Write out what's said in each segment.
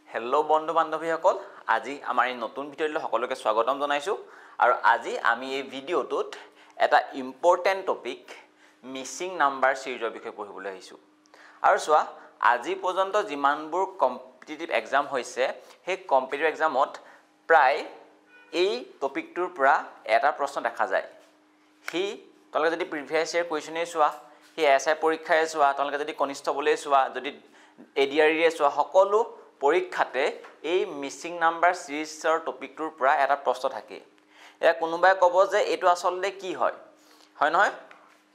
Hello' বন্ধু বান্ধৱীসকল আজি আমাৰ এই নতুন ভিডিঅ'লৈ সকলোকে স্বাগতম জনাইছো আৰু আজি আমি এই ভিডিঅ'টোত এটা ইম্পৰ্টেন্ট টপিক মিসিং নাম্বাৰ সিৰিজৰ বিষয়ে পঢ়িবলৈ আহিছো আৰু চোৱা আজি পৰ্যন্ত যিমানবোৰ কম্পিটিটিভ এক্সাম হৈছে সেই কম্পিটিটিভ এক্সামত প্ৰায় এই টপিকটোৰ পৰা এটা প্ৰশ্ন দেখা যায় হি তলকে যদি প্ৰিভিয়াছ ইয়াৰ কোৱেশ্যনে চোৱা হি এসআই পৰীক্ষায়ে চোৱা তলকে যদি কনিষ্ঠবলে চোৱা যদি এডিআৰইয়ে চোৱা সকলো পৰীক্ষাতে এই মিসিং নাম্বাৰ সিৰিজৰ টপিকটোৰ পৰা এটা প্ৰশ্ন থাকে এয়া কোনোবাই ক'ব যে এটো আসলে কি হয় হয় নহয়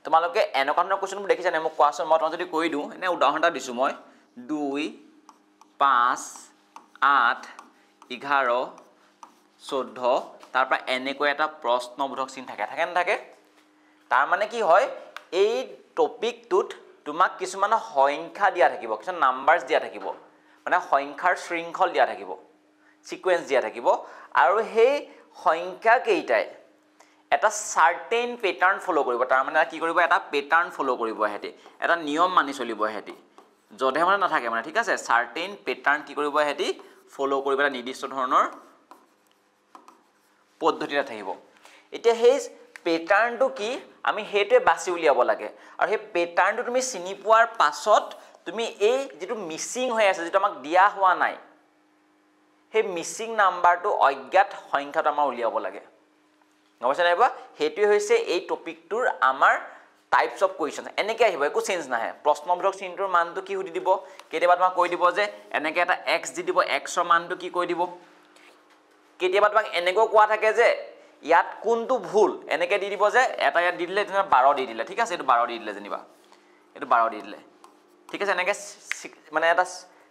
তোমালোকে এনেকুৱা ধৰণৰ কোৱেশ্যনবোৰ দেখিছা নে মোক কোৱাচোন মই তোমাক যদি কৈ দিওঁ এনে উদাহৰণ এটা দিছো মই 2 5 8 11 14 তাৰ পৰা এনেকৈ এটা প্ৰশ্নবোধক চিন থাকে না থাকে তাৰ মানে কি হয় এই টপিকটোত তোমাক কিছুমান সংখ্যা দিয়া থাকিব কিছু নাম্বাৰস দিয়া থাকিব মানে সংখ্যাৰ শৃংখল দিয়া থাকিব সিকোয়েন্স দিয়া থাকিব আৰু সেই সংখ্যা কেইটাই এটা সাৰ্টেন প্যাটাৰ্ন ফলো কৰিব তাৰ মানে কি কৰিব এটা প্যাটাৰ্ন ফলো কৰিব হেতি এটা নিয়ম মানি চলিব হেতি যধে মানে নাথাকে মানে ঠিক আছে সাৰ্টেন প্যাটাৰ্ন কি কৰিব হেতি ফলো কৰিব এটা নিৰ্দিষ্ট ধৰণৰ পদ্ধতিৰে থাকিব এতিয়া সেই প্যাটাৰ্নটো কি আমি হেতে বাছি উলিয়াব লাগে আৰু সেই প্যাটাৰ্নটো তুমি চিনি পোৱাৰ পাছত তুমি এই যেটো মিসিং হৈ আছে যেটো আমাক দিয়া হোৱা নাই সেই মিসিং নাম্বাৰটো অজ্ঞাত সংখ্যাটো আমাৰ উলিয়াব লাগে নবছে নাইবা হেতু হৈছে এই টপিকটোৰ আমাৰ টাইপস অফ কোৱেশ্যন এনেকৈ আহিব একো চেঞ্জ নাহে প্ৰশ্নবোধক চিনটোৰ মানটো কি হুদি দিব কেতিয়াবা তোমাক কৈ দিব যে এনেকৈ এটা x দি দিব x ৰ মানটো কি কৈ দিব কেতিয়াবা তোমাক এনেকৈ কোৱা থাকে যে ইয়াত কোনটো ভুল এনেকৈ দি দিব যে এটা ইয়াত দি দিলে 12 দি দিলে ঠিক আছে এটো 12 দি দিলে জানিবা এটো 12 দি দিলে ঠিক আছে এনেকৈ মানে এটা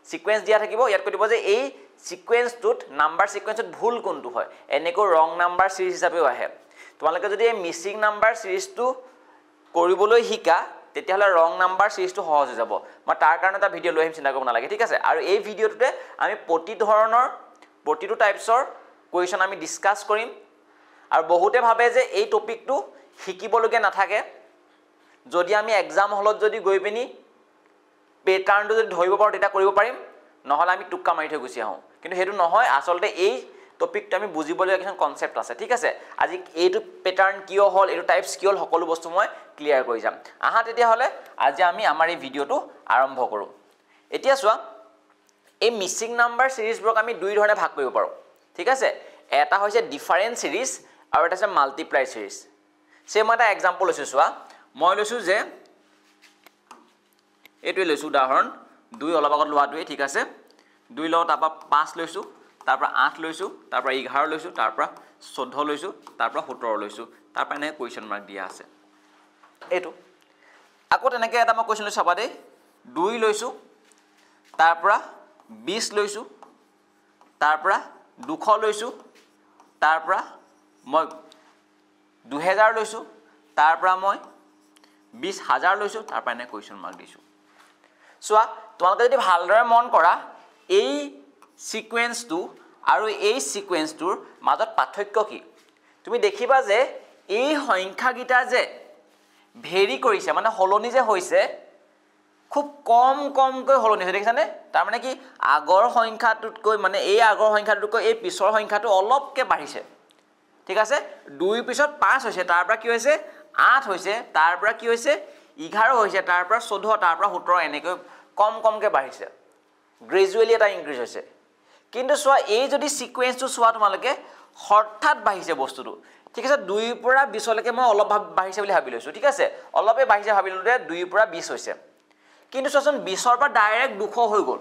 সিকোয়েন্স দিয়া থাকিব ইয়াত কৈ দিব যে এই সিকোয়েন্সটোত নাম্বাৰ সিকোয়েন্সত ভুল কোনটো হয় এনেকৈ ৰং নাম্বাৰ সিৰিজ হিচাপেও আহে তোমালোকে যদি এই মিসিং নাম্বাৰ সিৰিজটো কৰিবলৈ শিকা তেতিয়াহলে ৰং নাম্বাৰ সিৰিজটো সহজ হৈ যাব মই তাৰ কাৰণে এটা ভিডিও লৈ আহিম চিন্তা কৰিব নালাগে ঠিক আছে আৰু এই ভিডিওটোতে আমি প্ৰতি ধৰণৰ প্ৰতিটো টাইপছৰ কোৱেশ্যন আমি ডিসকাস কৰিম আৰু বহুতে ভাবে যে এই টপিকটো শিকিবলগে নাথাকে যদি আমি এক্সাম হলত যদি গৈ পিনি প্যাটাৰ্নটো যদি ধৰিব পাৰো তেতিয়া কৰিব পাৰিম নহলে আমি টুক্কা মাৰি থৈ গুছি আহো কিন্তু হেতু নহয় আসলতে এই টপিকটো আমি বুজিবলৈ কিছু কনসেপ্ট আছে ঠিক আছে আজি এইটো প্যাটাৰ্ন কিয় হল এইটো টাইপস কিয় হল সকলো বস্তু মই ক্লিয়াৰ কৰি যাম আহা তেতিয়া হলে আজি আমি আমাৰ এই ভিডিওটো আৰম্ভ কৰো এতিয়া চোৱা এই মিসিং নাম্বাৰ সিৰিজবোৰক আমি দুই ধৰণে ভাগ কৰিব পাৰো ঠিক আছে এটা হৈছে ডিফাৰেন্স সিৰিজ আৰু এটা আছে মাল্টিপ্লাই সিৰিজ সে মই এটা एग्जांपल লৈছো চোৱা মই লৈছো যে এটো লৈছো উদাহৰণ 2 অলপ আগত লোৱাটোৱে ঠিক আছে 2 লও তাৰ পৰা 5 লৈছো তাৰ পৰা 8 লৈছো তাৰ পৰা 11 লৈছো তাৰ পৰা 14 লৈছো তাৰ পৰা 17 লৈছো তাৰ পৰা এনে কোৱেশ্যন মাৰ্ক দিয়া আছে এটো আকৌ তেনেকৈ এটা মই কোৱেশ্যন লৈছো চাবা দেই 2 লৈছো তাৰ পৰা 20 লৈছো তাৰ পৰা 200 লৈছো তাৰ পৰা মই 2000 লৈছো তাৰ পৰা মই 20000 লৈছো তাৰ পৰা এনে কোৱেশ্যন মাৰ্ক দিছো সোৱা তোমালোকে যদি ভালদৰে মন কৰা এই সিকোয়েন্সটো আৰু এই সিকোয়েন্সটোৰ মাজত পাৰ্থক্য কি তুমি দেখিবা যে এই সংখ্যাগিটা যে ভেৰি কৰিছে মানে হলনি যে হৈছে খুব কমকৈ হলনি হৈ দেখিছানে তাৰ মানে কি আগৰ সংখ্যাটোতকৈ মানে এই আগৰ সংখ্যাটোতকৈ এই পিছৰ সংখ্যাটো অলপকে বাঢ়িছে ঠিক আছে 2 পিছত 5 হৈছে তাৰ পৰা কি হৈছে 8 হৈছে তাৰ পৰা কি হৈছে 11 হৈছে তাৰ পৰা 14 তাৰ পৰা 17 এনেকৈ কমকে বাঢ়িছে গ্ৰেজুৱেলি এটা ইনক্ৰিজ হৈছে কিন্তু সোৱা এই যদি সিকোয়েন্সটো সোৱা তোমালকে হঠাৎ বাঢ়িছে বস্তুটো ঠিক আছে 2 পৰা 20 লৈকে মই অলপ বাঢ়িছে বুলি ভাবি লৈছো ঠিক আছে অলপে বাঢ়িছে ভাবিলো যে 2 পৰা 20 হৈছে কিন্তু সোৱাচোন 20 ৰ পৰা ডাইৰেক্ট 200 হৈ গল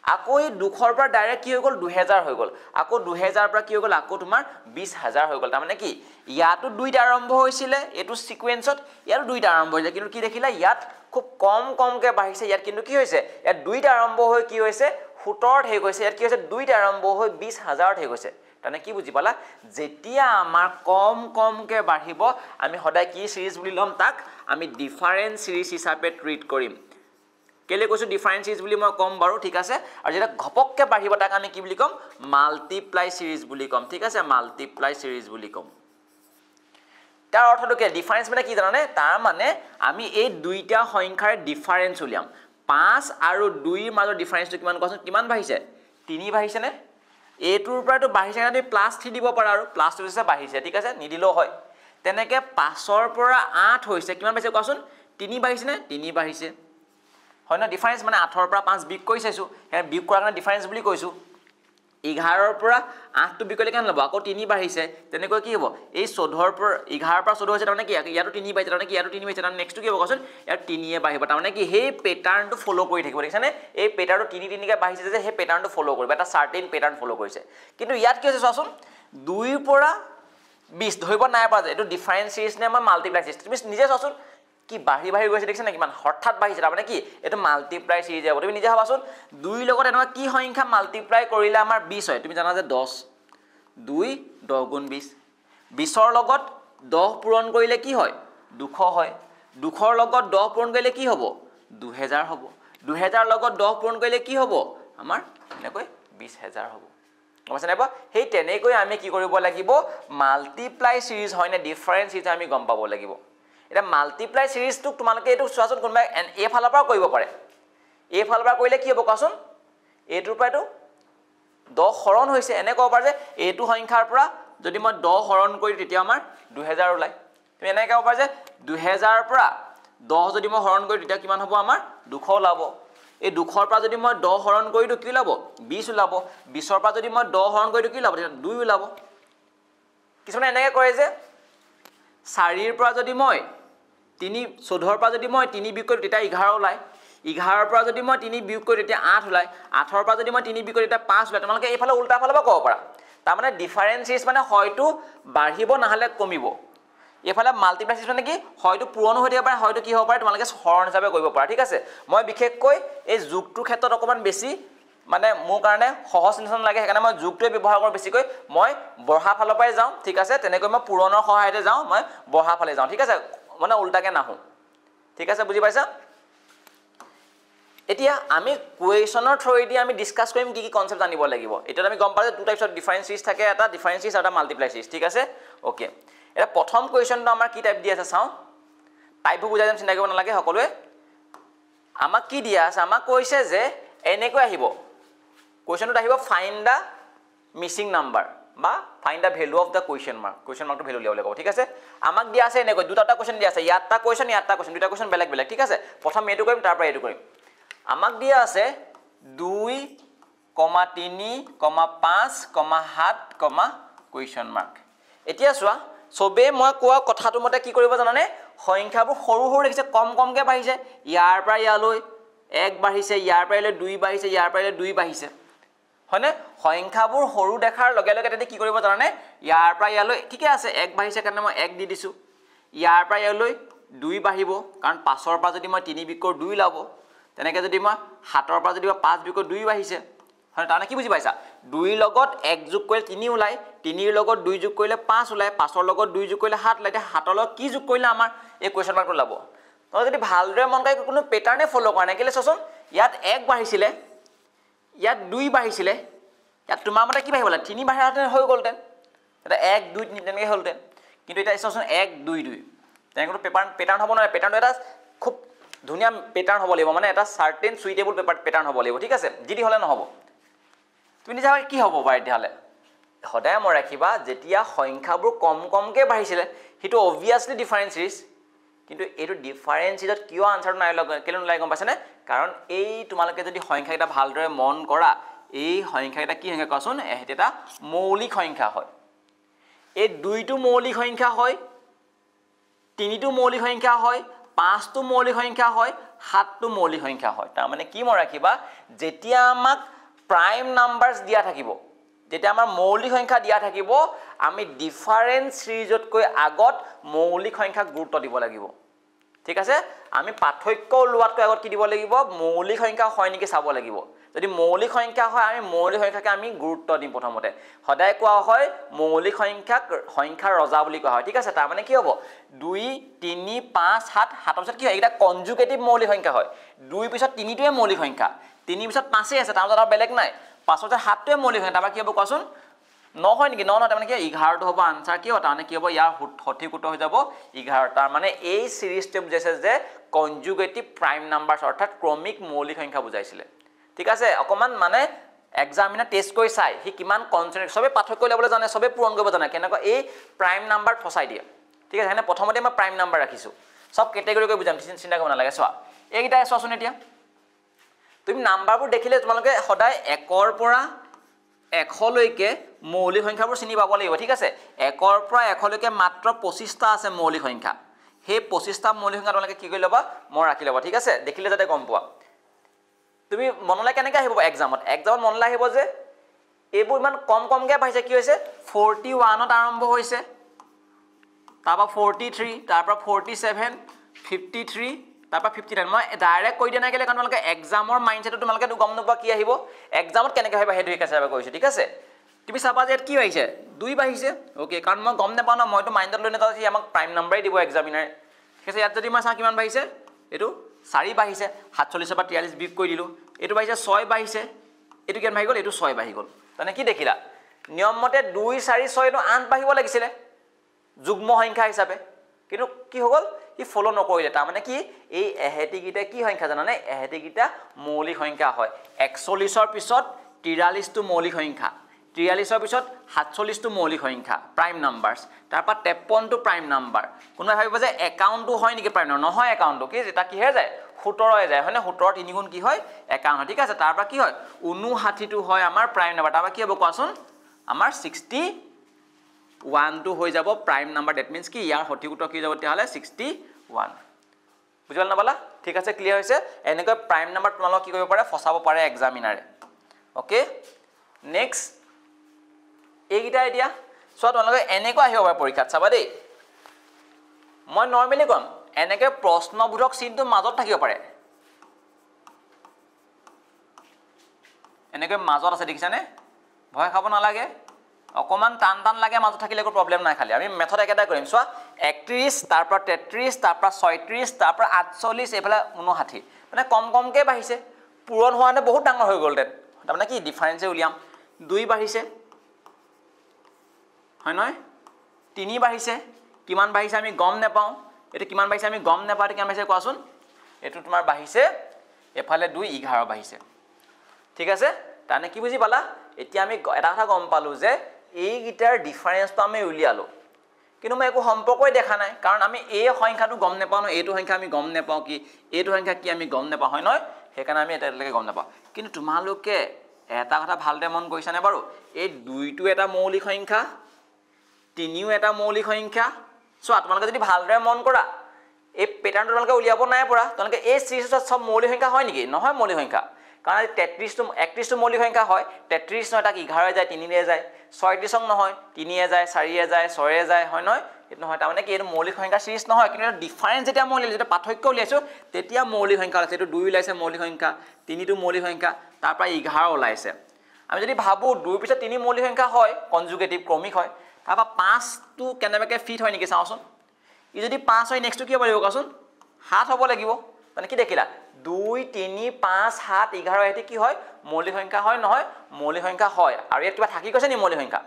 আকৌ এই 200 ৰ পৰা ডাইৰেক্ট কি হৈ গল 2000 হৈ গল আকৌ 2000 ৰ পৰা কি হৈ গল আকৌ তোমাৰ 20000 হৈ গল তাৰ মানে কি ইয়াটো দুইটা আৰম্ভ হৈছিল এটো সিকোয়েন্সত ইয়াৰ দুইটা আৰম্ভ হৈছে কিন্তু কি দেখিলা ইয়াত খুব কমকে বাঢ়িছে ইয়াত কিন্তু কি হৈছে ইয়াত দুইটা আৰম্ভ হৈ কি হৈছে 17 ত হৈ গৈছে ইয়াত কি হৈছে দুইটা আৰম্ভ হৈ 20000 ত হৈ গৈছে তানে কি বুজি পালা যেতিয়া আমাৰ কমকে বাঢ়িব আমি সদায় কি সিৰিজ বুলি লম তাক আমি ডিফাৰেন্স সিৰিজ হিচাপে ট্ৰিট কৰিম কেলে কৈছো ডিফাৰেন্স সিৰিজ বুলি মই কম বাৰু ঠিক আছে আৰু যেটা ঘপককে বাঢ়িব তাক আমি কি বুলি কম মাল্টিপ্লাই সিৰিজ বুলি কম ঠিক আছে মাল্টিপ্লাই সিৰিজ বুলি কম তাৰ অৰ্থটো কি ডিফাৰেন্স মানে কি জানানে তাৰ মানে আমি এই দুইটা সংখ্যাৰ ডিফাৰেন্স উলিয়াম 5 আৰু 2 ৰ মাজৰ ডিফাৰেন্সটো কিমান কোৱাচোন কিমান বাঢ়িছে 3 বাঢ়িছেনে এইটোৰ পৰাটো বাঢ়িছে কাৰণে প্লাছ 3 দিব পাৰা আৰু প্লাছ 2 হৈছে বাঢ়িছে ঠিক আছে নিদিলেও হয় তেনেকৈ 5ৰ পৰা 8 হৈছে কিমান পাইছে কোৱাচোন 3 বাঢ়িছেনে 3 বাঢ়িছে হয় না ডিফাৰেন্স মানে 8ৰ পৰা 5 বিয়োগ কৰি চাইছো সেই বিয়োগ কৰাৰ কাৰণে ডিফাৰেন্স বুলি কৈছো 11ৰ পৰা 8 টো বিয়োগ কৰিলে কেনে হ'ব আকৌ 3 বাঢ়িছে তেনেকৈ কি হ'ব এই 14ৰ পৰা 11ৰ পৰা 14 হৈছে তাৰমানে কি ইয়াতো 3 বাঢ়িছে তাৰমানে কি ইয়াতো 3 বাঢ়িছে তাৰমানে নেক্সটটো কি হ'ব কোৱাচোন ইয়াত 3 এ বাঢ়িব তাৰমানে কি সেই পেটাৰ্নটো ফলো কৰি থাকিব দেখিছানে এই পেটাৰ্নটো 3 3 কে বাঢ়িছে যে সেই পেটাৰ্নটো ফলো কৰিব এটা সাৰ্টেন পেটাৰ্ন ফলো কৰিছে কিন্তু ইয়াত কি হৈছে চোৱাচোন 2 ৰ পৰা 20 ধৰিব নাই পৰা যে এটো ডিফাৰেন্স সিৰিজ নে মই মাল্টিপ্লাই সিৰিজ তুমি নিজে চোৱাচোন কি বাঢ়ি বাঢ়ি গৈছে দেখিছা না কিমান হঠাৎ বাঢ়িছে তাৰমানে কি এটো মাল্টিপ্লাই সিৰিজ হ'ব তুমি নিজে ভাবাচোন 2 লগত এনেকুৱা কি সংখ্যা মাল্টিপ্লাই কৰিলে আমাৰ 20 হয় তুমি জানা যে 10 2 10 গুণ 20 20ৰ লগত 10 পূৰণ কৰিলে কি হয় 200 হয় 200ৰ লগত 10 পূৰণ কৰিলে কি হ'ব 2000 হ'ব 2000ৰ লগত 10 পূৰণ কৰিলে কি হ'ব আমাৰ এনেকৈ 20000 হ'ব গমছে নাবা সেই তেনেকৈ আমি কি কৰিব লাগিব মাল্টিপ্লাই সিৰিজ হয় না ডিফাৰেন্স সিৰিজ আমি গম পাব লাগিব এটা মাল্টিপ্লাই সিৰিজটো তোমালোকে এটো চোৱাচোন কোনবা এ ফালৰ পৰা কৰিব পাৰে এ ফালৰ পৰা কৰিলে কি হ'ব কোৱাচোন এটোৰ পৰাটো 10 হৰণ হৈছে এনে ক'ব পাৰ যে এটো সংখ্যাৰ পৰা যদি মই 10 হৰণ কৰি তেতিয়া আমাৰ 2000 ওলাই তুমি এনে ক'ব পাৰ যে 2000ৰ পৰা 10 যদি মই হৰণ কৰি তেতিয়া কিমান হ'ব আমাৰ 200 ওলাব এই 200ৰ পৰা যদি মই 10 হৰণ কৰি দিও কি ওলাব 20 ওলাব 20ৰ পৰা যদি মই 10 হৰণ কৰি দিও কি ওলাব 2 ওলাব কিছুমানে এনেকৈ কৰে যে 4ৰ পৰা যদি মই 3 14ৰ পৰা যদি মই 3 বিয়োগ কৰো তেতিয়া 11 ওলাই 11ৰ পৰা যদি মই 3 বিয়োগ কৰো তেতিয়া 8 ওলাই 8ৰ পৰা যদি মই 3 বিয়োগ কৰো তেতিয়া 5 ওলাই তোমালোকে এইফালে উল্টা ফালে বা ক'ব পাৰা তাৰ মানে ডিফাৰেন্স সিৰিজ মানে হয়তো বাঢ়িব নহলে কমিব এফালে মাল্টিপ্লাই সিৰিজ মানে কি হয়তো পূৰণ হৈ থাকিব পাৰে হয়তো কি হ'ব পাৰে তোমালোকে হৰণ হিচাপে কৰিব পাৰা ঠিক আছে মই বিশেষকৈ এই যোগটোৰ ক্ষেত্ৰত অকমান বেছি মানে মোৰ কাৰণে সহজ নিচন লাগে সেইকাৰণে মই যোগটোৱে ব্যৱহাৰ কৰোঁ বেছিকৈ মই বঢ়া ফালৰ পৰাই যাওঁ ঠিক আছে তেনেকৈ মই পূৰণৰ সহায়তে যাওঁ মই বঢ়া ফালে যাওঁ ঠিক আছে মানে উল্টাকে নাহো ঠিক আছে বুজি পাইছা এতিয়া আমি কোৱেশ্যনৰ থ্ৰুদি আমি ডিসকাস কৰিম কি কি কনসেপ্ট জানিব লাগিব এটা আমি গম পালে টু টাইপস অফ ডিফাৰেন্স সিৰিজ থাকে এটা ডিফাৰেন্স সিৰিজ আৰু এটা মাল্টিপ্লাই সিৰিজ ঠিক আছে ওকে এটা প্ৰথম কোৱেশ্যনটো আমাৰ কি টাইপ দি আছে চাও টাইপটো বুজাই যাম চিন্তা কৰিব নালাগে সকলোৱে আমাক কি দিয়া আছে আমাক কৈছে যে এনেকৈ আহিব কোৱেশ্যনটো আহিব ফাইন্ড দা মিসিং নাম্বাৰ বা find the value of the question মাৰ্কটো ভ্যালু লিয়াবলৈ ক'ব ঠিক আছে আমাক দিয়া আছে এনেকৈ দুটা কোৱেশ্যন দিয়া আছে ইয়াতটা কোৱেশ্যন দুটা কোৱেশ্যন বেলেগ বেলেগ ঠিক আছে প্ৰথম এটো কৰিম তাৰ পৰা এটো কৰিম আমাক দিয়া আছে 2, 3, 5, 7, কোৱেশ্যন মাৰ্ক এতিয়া চোৱা সবে মই কোৱা কথাটো মতে কি কৰিব জানানে সংখ্যাবোৰ সৰু সৰু দেখিছে কম কমকে বাঢ়িছে ইয়াৰ পৰা ইয়ালৈ 1 বাঢ়িছে ইয়াৰ পৰা ইয়ালৈ 2 বাঢ়িছে ইয়াৰ পৰা ইয়ালৈ 2 বাঢ়িছে হয়নে সংখ্যাবোৰ সৰু দেখাৰ লগে লগে তেতে কি কৰিব জানানে ইয়াৰ পৰা ইয়ালৈ ঠিকে আছে 1 বাঢ়িছে কাৰণে মই 1 দি দিছো ইয়াৰ পৰা ইয়ালৈ 2 বাঢ়িব কাৰণ 5ৰ পৰা যদি মই 3 বিয়োগ কৰো 2 ওলাব তেনেকৈ যদি মই 7ৰ পৰা যদি 5 বিয়োগ কৰো 2 বাঢ়িছে হয় তানে কি বুজি পাইছা 2 ৰ লগত 1 যোগ কৰিলে 3 ওলাই 3 ৰ লগত 2 যোগ কৰিলে 5 ওলাই 5ৰ লগত 2 যোগ কৰিলে 7 ওলাই 7ৰ লগত কি যোগ কৰিলে আমাৰ এই কোৱেশ্যন মাৰ্কটো ওলাব তই যদি ভালদৰে মন কৰি কোনো পেটাৰ্নে ফলো কৰা নাই কেলে চচোন ইয়াত 1 বাঢ়িছিলে ইয়াত 2 বাঢ়িছিলে ইয়াত তোমাৰ মতে কি বাঢ়িবলা 3 বাঢ়াতে হৈ গলতেন এটা 1 2 3 তেনেকৈ হলতেন কিন্তু এটা চচোন 1 2 2 তেনেকৈ পেটাৰ্ন হ'ব নহয় পেটাৰ্নটো এটা খুব ধুনিয়া পেটাৰ্ন হ'ব লাগিব মানে এটা সাৰ্টেন সুইটেবল পেটাৰ্ন হ'ব লাগিব ঠিক আছে যদি হলে নহব তুমি নিজে কি হ'ব পাৰে তেতিয়ালে সদায় মই ৰাখিবা যেতিয়া সংখ্যাবোৰ কম কমকে বাঢ়িছিলে হিটো অবভিয়াসলি ডিফাৰেন্স সিৰিজ কিন্তু এটো ডিফাৰেন্স সিৰিজত কিয় আনসাৰটো নাই লগ কেলে নাই গম পাছনে কাৰণ এই তোমালোকে যদি সংখ্যাটা ভালদৰে মন কৰা এই সংখ্যাটা কি সংখ্যা কোৱাচোন এটা মৌলিক সংখ্যা হয় এই 2টো মৌলিক সংখ্যা হয় 3টো মৌলিক সংখ্যা হয় 5টো মৌলিক সংখ্যা হয় 7টো মৌলিক সংখ্যা হয় তাৰ মানে কি মই ৰাখিবা যেতিয়া আমাক প্ৰাইম নাম্বাৰস দিয়া থাকিব যেতিয়া আমাৰ মৌলিক সংখ্যা দিয়া থাকিব আমি ডিফাৰেন্স সিৰিজতকৈ আগত মৌলিক সংখ্যাক গুৰুত্ব দিব লাগিব ঠিক আছে আমি পাৰ্থক্য লোৱাতকৈ আগত কি দিব লাগিব মৌলিক সংখ্যা হয় নেকি চাব লাগিব যদি মৌলিক সংখ্যা হয় আমি মৌলিক সংখ্যাকে আমি গুৰুত্ব দিম প্ৰথমতে সদায় কোৱা হয় মৌলিক সংখ্যাৰ ৰজা বুলি কোৱা হয় ঠিক আছে তাৰ মানে কি হ'ব 2 3 5 7 7 পিছত কি হয় এটা কনজুগেটিভ মৌলিক সংখ্যা হয় 2 পিছত 3টোৱে মৌলিক সংখ্যা 3 পিছত 5 আছে তাৰ মাজত আৰু বেলেগ নাই 5 পিছত 7টোৱে মৌলিক সংখ্যা তাৰপৰা কি হ'ব কোৱাচোন 9 হয় নেকি 9 তাৰ মানে কি 11 টো হ'ব আনসাৰ কি হ'ব তাৰ মানে কি হ'ব ইয়াৰ সঠিক উত্তৰ হৈ যাব 11 তাৰ মানে এই সিৰিজটো বুজাইছে যে কনজুগেটিভ প্ৰাইম নাম্বাৰস অৰ্থাৎ ক্ৰমিক মৌলিক সংখ্যা বুজাইছিলে ঠিক আছে অকমান মানে এক্সামিনাৰ টেষ্ট কৰি চাই সি কিমান কনচেন্ট্ৰেট সবে পাৰ্থক্য উলিয়াবলৈ জানে সবে পূৰণ কৰিব জানে কেনেকুৱা এই প্ৰাইম নাম্বাৰ ফচাই দিয়ে ঠিক আছে মানে প্ৰথমতে মই প্ৰাইম নাম্বাৰ ৰাখিছো সব কেটেগৰি কৰি বুজাম চিন্তা কৰিব নালাগে চোৱা এইকেইটা চোৱাচোন এতিয়া তুমি নাম্বাৰবোৰ দেখিলে তোমালোকে সদায় 1 ৰ পৰা 100 লৈকে মৌলিক সংখ্যাবোৰ চিনি পাব লাগিব ঠিক আছে 1 ৰ পৰা 100 লৈকে মাত্ৰ 25টা আছে মৌলিক সংখ্যা সেই 25টা মৌলিক সংখ্যা তোমালোকে কি কৰি ল'বা মই ৰাখি ল'বা ঠিক আছে দেখিলে যাতে গম পোৱা তুমি মনলৈ কেনেকৈ আহিব এক্সামত মনলৈ আহিব যে এইবোৰ ইমান কমকৈ পাইছে কি হৈছে 41ত আৰম্ভ হৈছে তাৰপা 43 তাৰপা 47 53 তাৰপা 59 মই ডাইৰেক্ট কৈ দিয়া নাই কেলে কাৰণ তোমালোকে এক্সামৰ মাইন্ডছেটটো তোমালোকে গম নোপোৱা কি আহিব এক্সামত কেনেকৈ আহিব সেইটো হিচাপে কৈছো ঠিক আছে তুমি চাবা যে কি আহিছে 2 বাঢ়িছে ওকে কাৰণ মই গম নাপাওঁ না মইতো মাইন্ডত লৈ নাযাওঁ যে আমাক প্ৰাইম নাম্বাৰই দিব এক্সামিনাৰে ঠিক আছে ইয়াত যদি মই চাওঁ কিমান বাঢ়িছে এইটো 4 বাঢ়িছে 47 পৰা 43 বিয়োগ কৰি দিলো এইটো বাঢ়িছে 6 বাঢ়িছে এইটো কিমান বাঢ়ি গ'ল এইটো 6 বাঢ়ি গ'ল মানে কি দেখিলা নিয়ম মতে 2 4 6 টো 8 বাঢ়িব লাগিছিল যুগ্ম সংখ্যা হিচাপে কিন্তু কি হ'ল ই ফলো নকৰিলে তাৰ মানে কি এই এহেতিকিটা কি সংখ্যা জানানে এহেতিকিটা মৌলিক সংখ্যা হয় 41 ৰ পিছত 43 টো মৌলিক সংখ্যা 43 ৰ পিছত 47 টো মৌলিক সংখ্যা প্ৰাইম নাম্বাৰস তাৰপা 53 টো প্ৰাইম নাম্বাৰ কোনোবাই ভাবিব যে একাউণ্টটো হয় নেকি প্ৰাইম নাম্বাৰ নহয় একাউণ্টটো কি এটা কি হৈ যায় 17 হৈ যায় হয়নে 17 3 গুণ কি হয় একাউণ্ট ঠিক আছে তাৰপা কি হয় 59 টো হয় আমাৰ প্ৰাইম নাম্বাৰ তাৰপা কি হ'ব কোৱাচোন আমাৰ 61 টো হৈ যাব প্ৰাইম নাম্বাৰ দ্যাট মিন্স কি ইয়াৰ সঠিক উত্তৰ কি যাব তেতিয়াহলে 61 বুজিল না বালা ঠিক আছে ক্লিয়াৰ হৈছে এনেকৈ প্ৰাইম নাম্বাৰ তোমালোক কি কৰিব পাৰে ফসাব পাৰে এক্সামিনাৰে ওকে নেক্সট এইগিটা আইডিয়া সো তোমালোকে এনেকৈ আহিব পাৰে পৰীক্ষাত চাবা দেই মই নৰমালি কম এনেকৈ প্ৰশ্নবোধক চিনটো মাজত থাকিব পাৰে এনেকৈ মাজত আছে দেখিছানে ভয় খাব নালাগে অকমান টান লাগে মাজত থাকিলে একো প্ৰবলেম নাই খালি আমি মেথড একেটা কৰিম চোৱা 31 তাৰপৰা 33 তাৰপৰা 36 তাৰপৰা 48 এফালে 59 মানে কমকৈ বাঢ়িছে পূৰণ হোৱানে বহুত ডাঙৰ হৈ গ'ল দেন তাৰমানে কি ডিফাৰেন্সে উলিয়াম 2 বাঢ়িছে হয় নহয় 3 বাঢ়িছে কিমান বাঢ়িছে আমি গম নাপাওঁ এটো কিমান বাঢ়িছে আমি গম নাপাওঁ কিমান বাঢ়িছে কোৱাচোন এটো তোমাৰ বাঢ়িছে এফালে 2 11 বাঢ়িছে ঠিক আছে তানে কি বুজি পালা এতিয়া আমি এটা কথা গম পালো যে এই গিটাৰ ডিফাৰেন্সটো আমি উলিয়ালো কিন্তু মই একো সম্পৰ্কই দেখা নাই কাৰণ আমি এই সংখ্যাটো গম নাপাওঁ ন এইটো সংখ্যা আমি গম নাপাওঁ কি এইটো সংখ্যা কি আমি গম নাপাওঁ হয় নহয় হেকাৰণে আমি এটালৈকে গম নাপাওঁ কিন্তু তোমালোকে এটা কথা ভালদৰে মন কৰিছানে বাৰু এই 2 টো এটা মৌলিক সংখ্যা 3 ও এটা মৌলিক সংখ্যা সো তোমালোকে যদি ভালদৰে মন কৰা এই প্যাটাৰ্ণটো তোমালোকে উলিয়াব নাই পৰা তোমালোকে এই সিৰিজত সব মৌলিক সংখ্যা হয় নেকি নহয় মৌলিক সংখ্যা কাৰণ 33 টো 31 টো মৌলিক সংখ্যা হয় 33 নহয় তাক 11 যায় 3 এ যায় 36 নহয় 3 এ যায় 4 এ যায় 6 এ যায় হয় নহয় এটো নহয় তাৰ মানে কি এটো মৌলিক সংখ্যা সিৰিজ নহয় কিন্তু ডিফাৰেন্স যেতিয়া মই যেতিয়া পাৰ্থক্য উলিয়াইছো তেতিয়া মৌলিক সংখ্যা আছে এটো 2 ওলাইছে মৌলিক সংখ্যা 3 টো মৌলিক সংখ্যা তাৰ পৰা 11 ওলাইছে আমি যদি ভাবো 2 পিছত 3 মৌলিক সংখ্যা হয় কনজুগেটিভ ক্ৰমিক হয় তাৰপা 5 টো কেনেবাকে ফিট হয় নেকি চাওচোন ই যদি 5 হয় নেক্সট টো কি হ'ব লাগিব কোৱাচোন 7 হ'ব লাগিব মানে কি দেখিলা 2 3 5 7 11 এটি কি হয় মৌলিক সংখ্যা হয় নহয় মৌলিক সংখ্যা হয় আৰু ইয়াত কিবা থাকি গৈছে নি মৌলিক সংখ্যা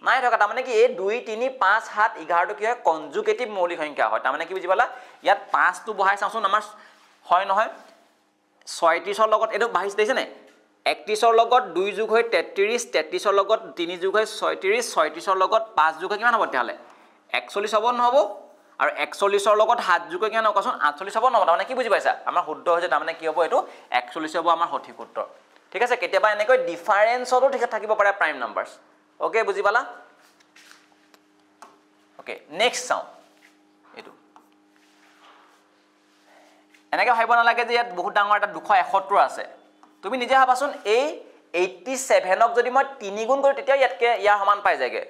নাই থকা তাৰ মানে কি এই 2 3 5 7 11 টো কি হয় কনজুগেটিভ মৌলিক সংখ্যা হয় তাৰ মানে কি বুজি পালা ইয়াত 5 টো বহাই চাওচোন আমাৰ হয় নহয় 36 ৰ লগত এটো বাঢ়িছে দেখিছে নে 31 ৰ লগত 2 যোগ হৈ 33 33 ৰ লগত 3 যোগ হৈ 36 36 ৰ লগত 5 যোগ হৈ কিমান হ'ব তেতিয়ালে 41 হ'ব নহব আৰু 41 ৰ লগত 7 যোগ হৈ কিমান হ'ব কোৱাচোন 48 হ'ব নহব তাৰমানে কি বুজি পাইছা আমাৰ শুদ্ধ হৈছে তাৰমানে কি হ'ব এটো 41 হ'ব আমাৰ সঠিক উত্তৰ ঠিক আছে কেতিয়াবা এনেকৈ ডিফাৰেন্সটো ঠিক থাকিব পাৰে প্ৰাইম নাম্বাৰস ওকে বুজি পালা ওকে নেক্সট চাও এটো এনেকৈ ভাবিব নালাগে যে ইয়াত বহুত ডাঙৰ এটা 271 আছে তুমি নিজে ভাবাচোন এই 87ক যদি মই 3 গুণ কৰো তেতিয়া ইয়াতকে ইয়াৰ সমান পাই যায়গে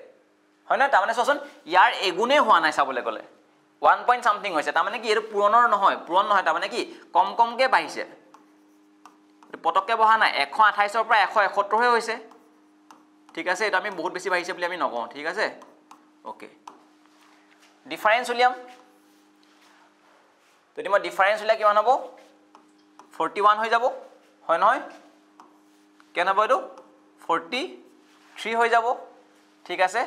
হয় না তাৰমানে চোন ইয়াৰ এগুণে হোৱা নাই চাবলৈ গলে 1 পইণ্ট সামথিং হৈছে তাৰমানে কি এটো পূৰণৰ নহয় পূৰণ নহয় তাৰমানে কি কমকৈ বাঢ়িছে পটককে বহা নাই 128 ৰ পৰা 171 হৈ হৈছে ঠিক আছে এটা আমি বহুত বেছি বাঢ়িছে বুলি আমি নকওঁ ঠিক আছে ওকে ডিফাৰেন্স উলিয়াম যদি মই ডিফাৰেন্স উলিয়া কিমান হ'ব 41 হৈ যাব হয় নহয় কেন হ'ব এটো 43 হৈ যাব ঠিক আছে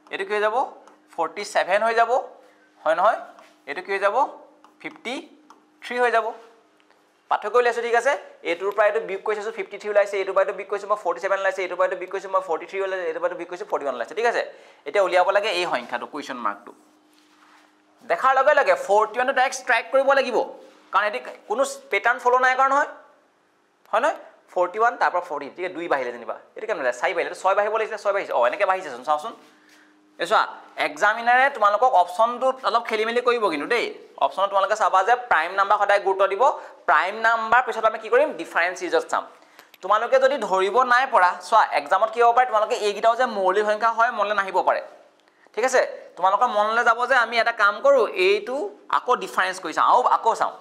এটো কি হৈ যাব 47 হৈ যাব হয় নহয় এটো কি হৈ যাব 53 হৈ যাব পাৰ্থক্য উলিয়াইছোঁ ঠিক আছে এইটোৰ পৰা এইটো বিয়োগ কৰি চাইছোঁ 53 ওলাইছে এইটোৰ পৰা এইটো বিয়োগ কৰিছোঁ মই 47 ওলাইছে এইটোৰ পৰা এইটো বিয়োগ কৰিছোঁ মই 43 ওলাইছে এইটোৰ পৰা এইটো বিয়োগ কৰিছোঁ 41 ওলাইছে ঠিক আছে এতিয়া উলিয়াব লাগে এই সংখ্যাটো কুৱেশ্যন মাৰ্কটো দেখাৰ লগে লগে 41 টো ডাইৰেক্ট ষ্ট্ৰাইক কৰিব লাগিব কাৰণ এটি কোনো পেটাৰ্ণ ফলো নাই কাৰণ হয় নহয় 41 তাৰ পৰা 40 ঠিক আছে 2 বাহিলে যেনিবা এটো কেনে লাগে 4 বাহিলে 6 বাহিব লাগিছিল 6 বাহিছে এনেকে বাহিছে চোন চাওচোন এসোৱা এক্সামিনাৰে তোমালোকক অপচনটো অলপ খেলিমেলি কৰিব কিন্তু দেই অপচনত তোমালোকে চাবা যে প্ৰাইম নাম্বাৰ সদায় গুৰুত্ব দিব প্ৰাইম নাম্বাৰ পিছত আমি কি কৰিম ডিফাৰেন্স সিৰিজত চাম তোমালোকে যদি ধৰিব নাই পৰা চোৱা এক্সামত কি হ'ব পাৰে তোমালোকে এইগিটাও যে মৌলিক সংখ্যা হয় মনলে নাহিব পাৰে ঠিক আছে তোমালোকৰ মনলে যাব যে আমি এটা কাম কৰো এইটো আকৌ ডিফাৰেন্স কৰি চাও আকৌ চাও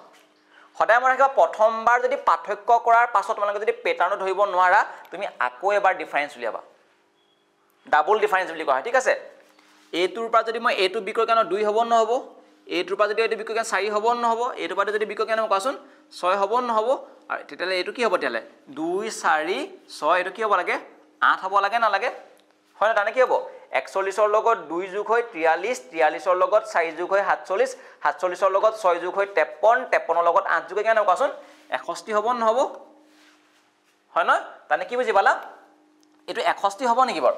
সদায় মই ৰাখিবা প্ৰথমবাৰ যদি পাৰ্থক্য কৰাৰ পাছত তোমালোকে যদি পেটাৰ্ণ ধৰিব নোৱাৰা তুমি আকৌ এবাৰ ডিফাৰেন্স উলিয়াবা ডাবল ডিফাৰেন্স বুলি কোৱা হয় ঠিক আছে এইটোৰ পৰা যদি মই এইটো বিক্ৰয় কেন 2 হ'ব নহব এইটোৰ পৰা যদি এইটো বিক্ৰয় কেন 4 হ'ব নহব এইটোৰ পৰা যদি বিক্ৰয় কেন কোৱাচোন 6 হ'ব নহব আৰু তেতিয়ালে এইটো কি হ'ব তেতিয়ালে 2 4 6 এইটো কি হ'ব লাগে 8 হ'ব লাগে না লাগে হয় না তানে কি হ'ব 41 ৰ লগত 2 যোগ হৈ 43 43 ৰ লগত 4 যোগ হৈ 47 47 ৰ লগত 6 যোগ হৈ 53 53 ৰ লগত 8 যোগ হৈ কেন কোৱাচোন 61 হ'ব নহব হয় না তানে কি বুজি পালা এটো 61 হ'ব নেকি বৰ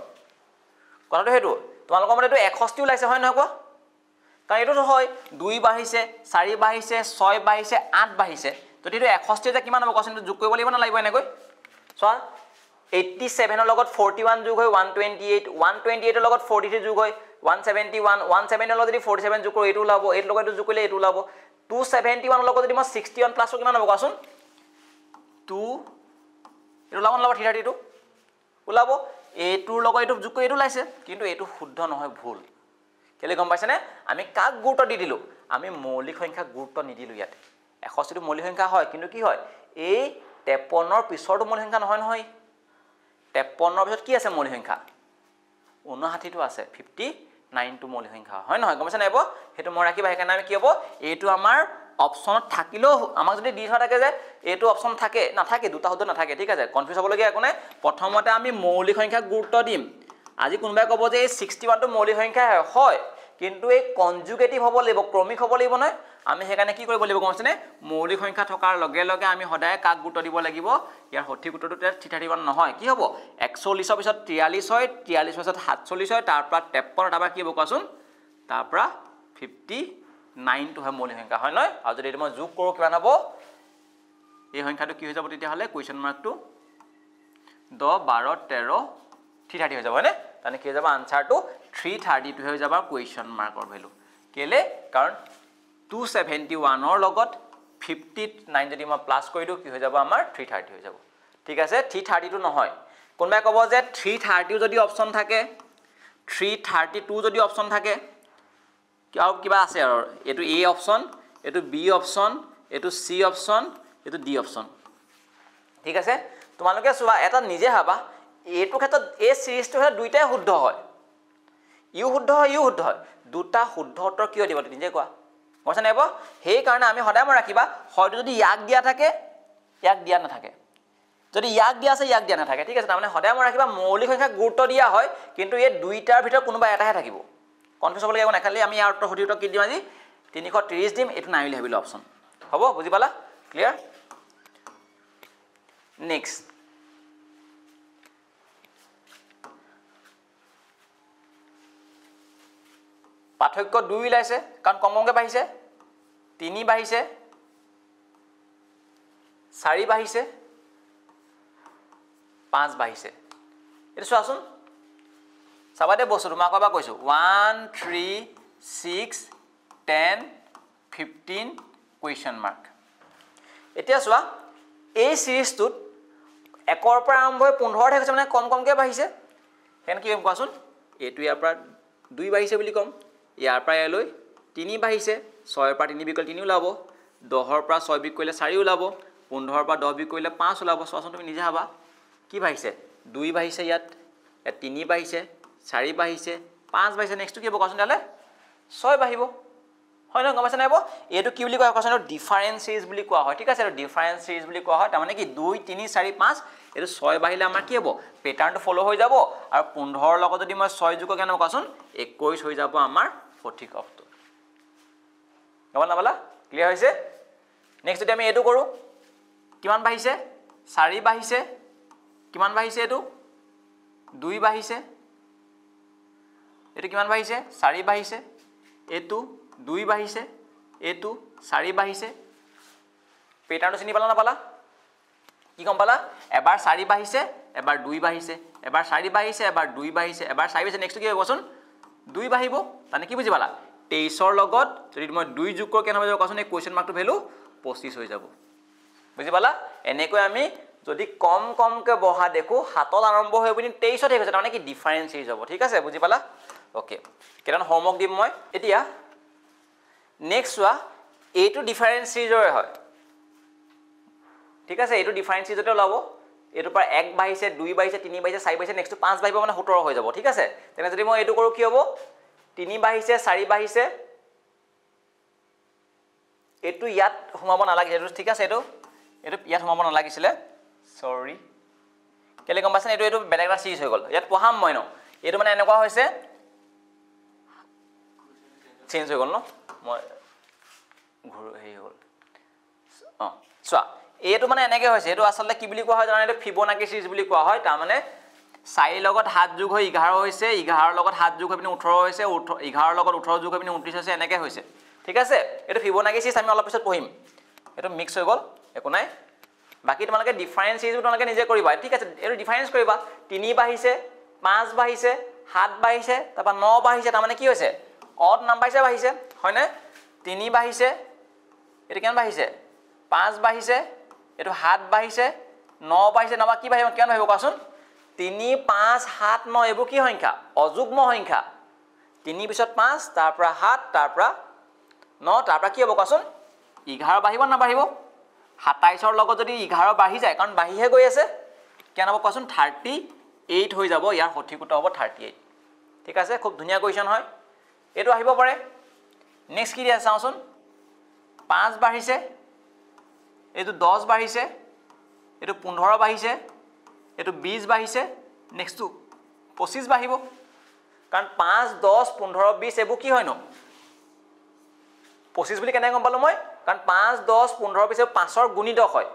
কথাটো হেতু তোমালোকৰ মতে এটো 61 ওলাইছে হয় নহয় কোৱা কাৰণ এটো হয় 2 বাঢ়িছে 4 বাঢ়িছে 6 বাঢ়িছে 8 বাঢ়িছে তো এটো 61 যে কিমান হ'ব কোৱাচোন যোগ কৰিব লাগিব না লাগিব এনেকৈ চোৱা 87 ৰ লগত 41 যোগ হৈ 128 128 ৰ লগত 43 যোগ হৈ 171 170 ৰ লগত যদি 47 যোগ কৰো এটো ওলাব এটো লগত যোগ কৰিলে এটো ওলাব 271 ৰ লগত যদি মই 61 প্লাস কিমান হ'ব কোৱাচোন 2 এটো ওলাব না 32 ওলাব এটোৰ লগত এটো যোগ কৰি এটো লাইছে কিন্তু এটো শুদ্ধ নহয় ভুল কেলে গম পাইছানে আমি কাক গুৰুত্ব দি দিলো আমি মৌলিক সংখ্যা গুৰুত্ব নিদিলো ইয়াতে 61 টো মৌলিক সংখ্যা হয় কিন্তু কি হয় এই 53 ৰ পিছৰটো মৌলিক সংখ্যা নহয় নহয় 53 ৰ পিছত কি আছে মৌলিক সংখ্যা 59 টো আছে 59 টো মৌলিক সংখ্যা হয় নহয় গম পাইছানে এব হেতু মই ৰাখিবা হেকাৰণে আমি কি হ'ব এইটো আমাৰ অপচনত থাকিলো আমাক যদি দি থোৱা থাকে যে এইটো অপচন থাকে নাথাকে দুটা হদ নাথাকে ঠিক আছে কনফিউজ হ'ব লগিয়া একো নাই প্ৰথমতে আমি মৌলিক সংখ্যা গুৰুত্ব দিম আজি কোনবাই ক'ব যে এই 61 টো মৌলিক সংখ্যা হয় কিন্তু এই কনজুগেটিভ হ'ব লাগিব ক্ৰমিক হ'ব লাগিব নহয় আমি হেকাৰণে কি কৰিব লাগিব গম পাইছানে মৌলিক সংখ্যা থকাৰ লগে লগে আমি সদায় কাক গুৰুত্ব দিব লাগিব ইয়াৰ সঠিক উত্তৰটো 31 নহয় কি হ'ব 41 ৰ পিছত 43 হয় 43 ৰ পিছত 47 হয় তাৰ পৰা 53 তাৰ পৰা কি হ'ব কোৱাচোন তাৰ পৰা 59 টো হয় মৌলিক সংখ্যা হয় নহয় আৰু যদি মই যোগ কৰো কিমান হ'ব এই সংখ্যাটো কি হৈ যাব তেতিয়া হলে কোৱেশ্চন মাৰ্কটো 10 12 13 330 হৈ যাব হয়নে তানে কি হৈ যাব আনসাৰটো 332 হৈ যাব কোৱেশ্চন মাৰ্কৰ ভ্যালু কেলে কাৰণ 271 ৰ লগত 59 যদি মই প্লাস কৰি দিও কি হৈ যাব আমাৰ 330 হৈ যাব ঠিক আছে 332 নহয় কোনবাই ক'ব যে 330 যদি অপচন থাকে 332 যদি অপচন থাকে আৰু কিবা আছে আৰু এটো এ অপচন এটো বি অপচন এটো সি অপচন এটো ডি অপচন ঠিক আছে তোমালোকে চোৱা এটা নিজে হাবা এটো ক্ষেত্ৰত এই সিৰিজটো হলে দুইটাই শুদ্ধ হয় ইউ শুদ্ধ হয় দুটা শুদ্ধ উত্তৰ কিয় দিব নিজে কোৱা কৈছানে হ'ব সেই কাৰণে আমি সদায় মন ৰাখিবা হয়তো যদি ইয়াক দিয়া থাকে ইয়াক দিয়া নাথাকে যদি ইয়াক দিয়া আছে ইয়াক দিয়া নাথাকে ঠিক আছে তাৰমানে সদায় মন ৰাখিবা মৌলিক সংখ্যা গুৰুত্ব দিয়া হয় কিন্তু এই দুইটাৰ ভিতৰত কোনোবা এটাহে থাকিব কনফিউজ হ'ব লাগিব না খালি আমি ইয়াৰ উত্তৰ সঠিক উত্তৰ কি দিম আজি 330 দিম এটো নাই বুলি ভাবিলো অপচন হ'ব বুজি পালা ক্লিয়াৰ নেক্সট পাৰ্থক্য 2 ওলাইছে কাৰণ কমকে বাঢ়িছে 3 বাঢ়িছে 4 বাঢ়িছে 5 বাঢ়িছে এটো চোৱাচোন সাবাদে বস্তু তোমাক কবা কৈছো 1 3 6 10 15 কোৱেশ্চন মাৰ্ক এতিয়া চোৱা এই সিৰিজটোত 1 ৰ পৰা আৰম্ভ হৈ 15 থাকে মানে কমকে বাঢ়িছে হেন কি কোৱাচোন এটো ইয়াৰ পৰা 2 বাঢ়িছে বুলি কম ইয়াৰ পৰা এলৈ 3 বাঢ়িছে 6 ৰ পৰা 3 বিকল 3 ওলাব 10 ৰ পৰা 6 বিক কৰিলে 4 ওলাব 15 ৰ পৰা 10 বিক কৰিলে 5 ওলাব চোৱাচোন তুমি নিজে হাবা কি বাঢ়িছে 2 বাঢ়িছে ইয়াত 3 বাঢ়িছে 4 বাঢ়িছে 5 বাঢ়িছে নেক্সট কি হ'ব কোৱাচোন তালে 6 বাঢ়িব হয় না গমছ নাইব এটো কি বুলি কোৱা কোৱাচোন ডিফাৰেন্স সিৰিজ বুলি কোৱা হয় ঠিক আছে এটো ডিফাৰেন্স সিৰিজ বুলি কোৱা হয় তাৰ মানে কি 2 3 4 5 এটো 6 বাঢ়িলে আমাৰ কি হ'ব প্যাটাৰ্নটো ফলো হৈ যাব আৰু 15 লগত যদি মই 6 যোগ কেনে কোৱাচোন 21 হৈ যাব আমাৰ সঠিক উত্তৰ গম না বলা ক্লিয়াৰ হৈছে নেক্সট যদি আমি এটো কৰো কিমান বাঢ়িছে 4 বাঢ়িছে কিমান বাঢ়িছে এটো 2 বাঢ়িছে এটো কিমান বাঢ়িছে 4 বাঢ়িছে এটো 2 বাঢ়িছে এটো 4 বাঢ়িছে পেটাৰ্ণটো চিনি পালা না পালা কি গম পালা এবাৰ 4 বাঢ়িছে এবাৰ 2 বাঢ়িছে এবাৰ 4 বাঢ়িছে এবাৰ 2 বাঢ়িছে এবাৰ 4 বাঢ়িছে নেক্সট কি হ'বচোন 2 বাঢ়িব তানে কি বুজি পালা 23 ৰ লগত যদি মই 2 যোগ কৰি কেনে হৈ যাব কোৱাচোন এই কোৱেশ্চন মাৰ্কটো ভ্যালু 25 হৈ যাব বুজি পালা এনেকৈ আমি যদি কম কমকে বহা দেখো হাতত আৰম্ভ হৈ পিনি 23 ত হৈছে মানে কি ডিফাৰেন্স হৈ যাব ঠিক আছে বুজি পালা ওকে কেটান হোমৱৰ্ক দিম মই এতিয়া নেক্সট ওয়া এইটো ডিফাৰেন্স সিৰিজৰে হয় ঠিক আছে এইটো ডিফাৰেন্স সিৰিজতে ওলাব এটো পৰা 1 বাঢ়িছে 2 বাঢ়িছে 3 বাঢ়িছে 4 বাঢ়িছে নেক্সট 5 বাঢ়িব মানে 17 হৈ যাব ঠিক আছে তেনে যদি মই এটো কৰো কি হ'ব 3 বাঢ়িছে 4 বাঢ়িছে এটো ইয়াত সোমাব নালাগে এটো ঠিক আছে এটো ইয়াত সোমাব নালাগিছিলে সৰি কেলে গম পাছেন এটো বেলেগ এটা সিৰিজ হৈ গল ইয়াত পঢ়াম মই ন এটো মানে এনেকুৱা হৈছে চেঞ্জ হৈ গল ন মই ঘৰ হেই হ'ল চোৱা এটো মানে এনেকৈ হৈছে এটো আসলে কি বুলি কোৱা হয় জানা এটো ফিবোনাকি সিৰিজ বুলি কোৱা হয় তাৰ মানে 4 লগত 7 যোগ হৈ 11 হৈছে 11 লগত 7 যোগ হৈ পিনি 18 হৈছে 11 লগত 18 যোগ হৈ পিনি 29 হৈছে এনেকৈ হৈছে ঠিক আছে এটো ফিবোনাকি সিৰিজ আমি অলপ পিছত পঢ়িম এটো মিক্স হৈ গল একো নাই বাকি তোমালোকে ডিফাৰেন্স সিৰিজ তোমালোকে নিজে কৰিবা ঠিক আছে এটো ডিফাৰেন্স কৰিবা 3 বাঢ়িছে 5 বাঢ়িছে 7 বাঢ়িছে তাপা 9 বাঢ়িছে তাৰ মানে কি হৈছে অড নাম্বাৰছে বাঢ়িছে হয় না 3 বাঢ়িছে এটো কেন বাঢ়িছে 5 বাঢ়িছে এটো 7 বাঢ়িছে 9 বাঢ়িছে নবা কি বাঢ়িব কেন ভাবিব কোৱাচোন 3 5 7 9 এবোৰ কি সংখ্যা অযুগ্ম সংখ্যা 3 পিছত 5 তাৰ পৰা 7 তাৰ পৰা 9 তাৰ পৰা কি হ'ব কোৱাচোন 11 বাঢ়িব না বাঢ়িব 27 ৰ লগত যদি 11 বাঢ়ি যায় কাৰণ বাঢ়িহে গৈ আছে কেন হ'ব কোৱাচোন 38 হৈ যাব ইয়াৰ সঠিক উত্তৰ হ'ব 38 ঠিক আছে খুব ধুনীয়া কোৱেশ্চন হয় এটো আহিব পাৰে নেক্সট কি দিয়া চাওচোন 5 বাঢ়িছে এটো 10 বাঢ়িছে এটো 15 বাঢ়িছে এটো 20 বাঢ়িছে নেক্সট 25 বাঢ়িব কাৰণ 5 10 15 20 এবোৰ কি হয় ন 25 বুলি কেনে গম পালো মই কাৰণ 5 10 15 20 5 ৰ গুণিতক হয়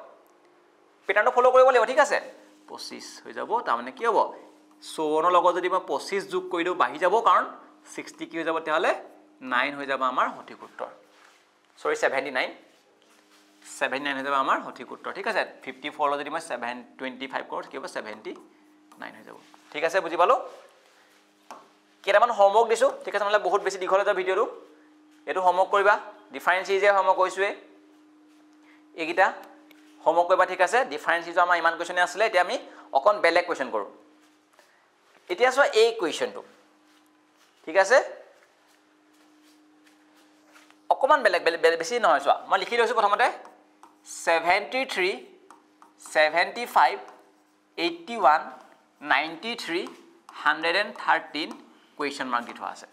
পেটাৰ্ণটো ফলো কৰিব লাগিব ঠিক আছে 25 হৈ যাব তাৰ মানে কি হ'ব 54 ৰ লগত যদি মই 25 যোগ কৰি দিও বাঢ়ি যাব কাৰণ 60 কি হৈ যাব তেহলে 9 হৈ যাব আমাৰ সঠিক উত্তৰ সৰি 79 হৈ যাব আমাৰ সঠিক উত্তৰ ঠিক আছে 54 ৰ যদি মই 725 কৰো কি হ'ব 79 হৈ যাব ঠিক আছে বুজি পালো কেটামান হোমৱৰ্ক দিছো ঠিক আছে মানে বহুত বেছি দীঘল এটা ভিডিওটো এটো হোমৱৰ্ক কৰিবা ডিফাৰেন্স সিৰিজে হোমৱৰ্ক কৈছোৱে এগিটা হোমৱৰ্ক কৰিবা ঠিক আছে ডিফাৰেন্স সিৰিজ আমাৰ ইমান কোৱেশ্চন আছিল এতিয়া আমি অকন বেলেগ কোৱেশ্চন কৰো এতিয়া চোৱা এই কোৱেশ্চনটো ঠিক আছে অকমান বেলেগ বেছি নহয় চোৱা মই লিখি লৈছো প্ৰথমতে 73 75 81 93 113 কোৱেশ্চন মাৰ্ক দি থোৱা আছে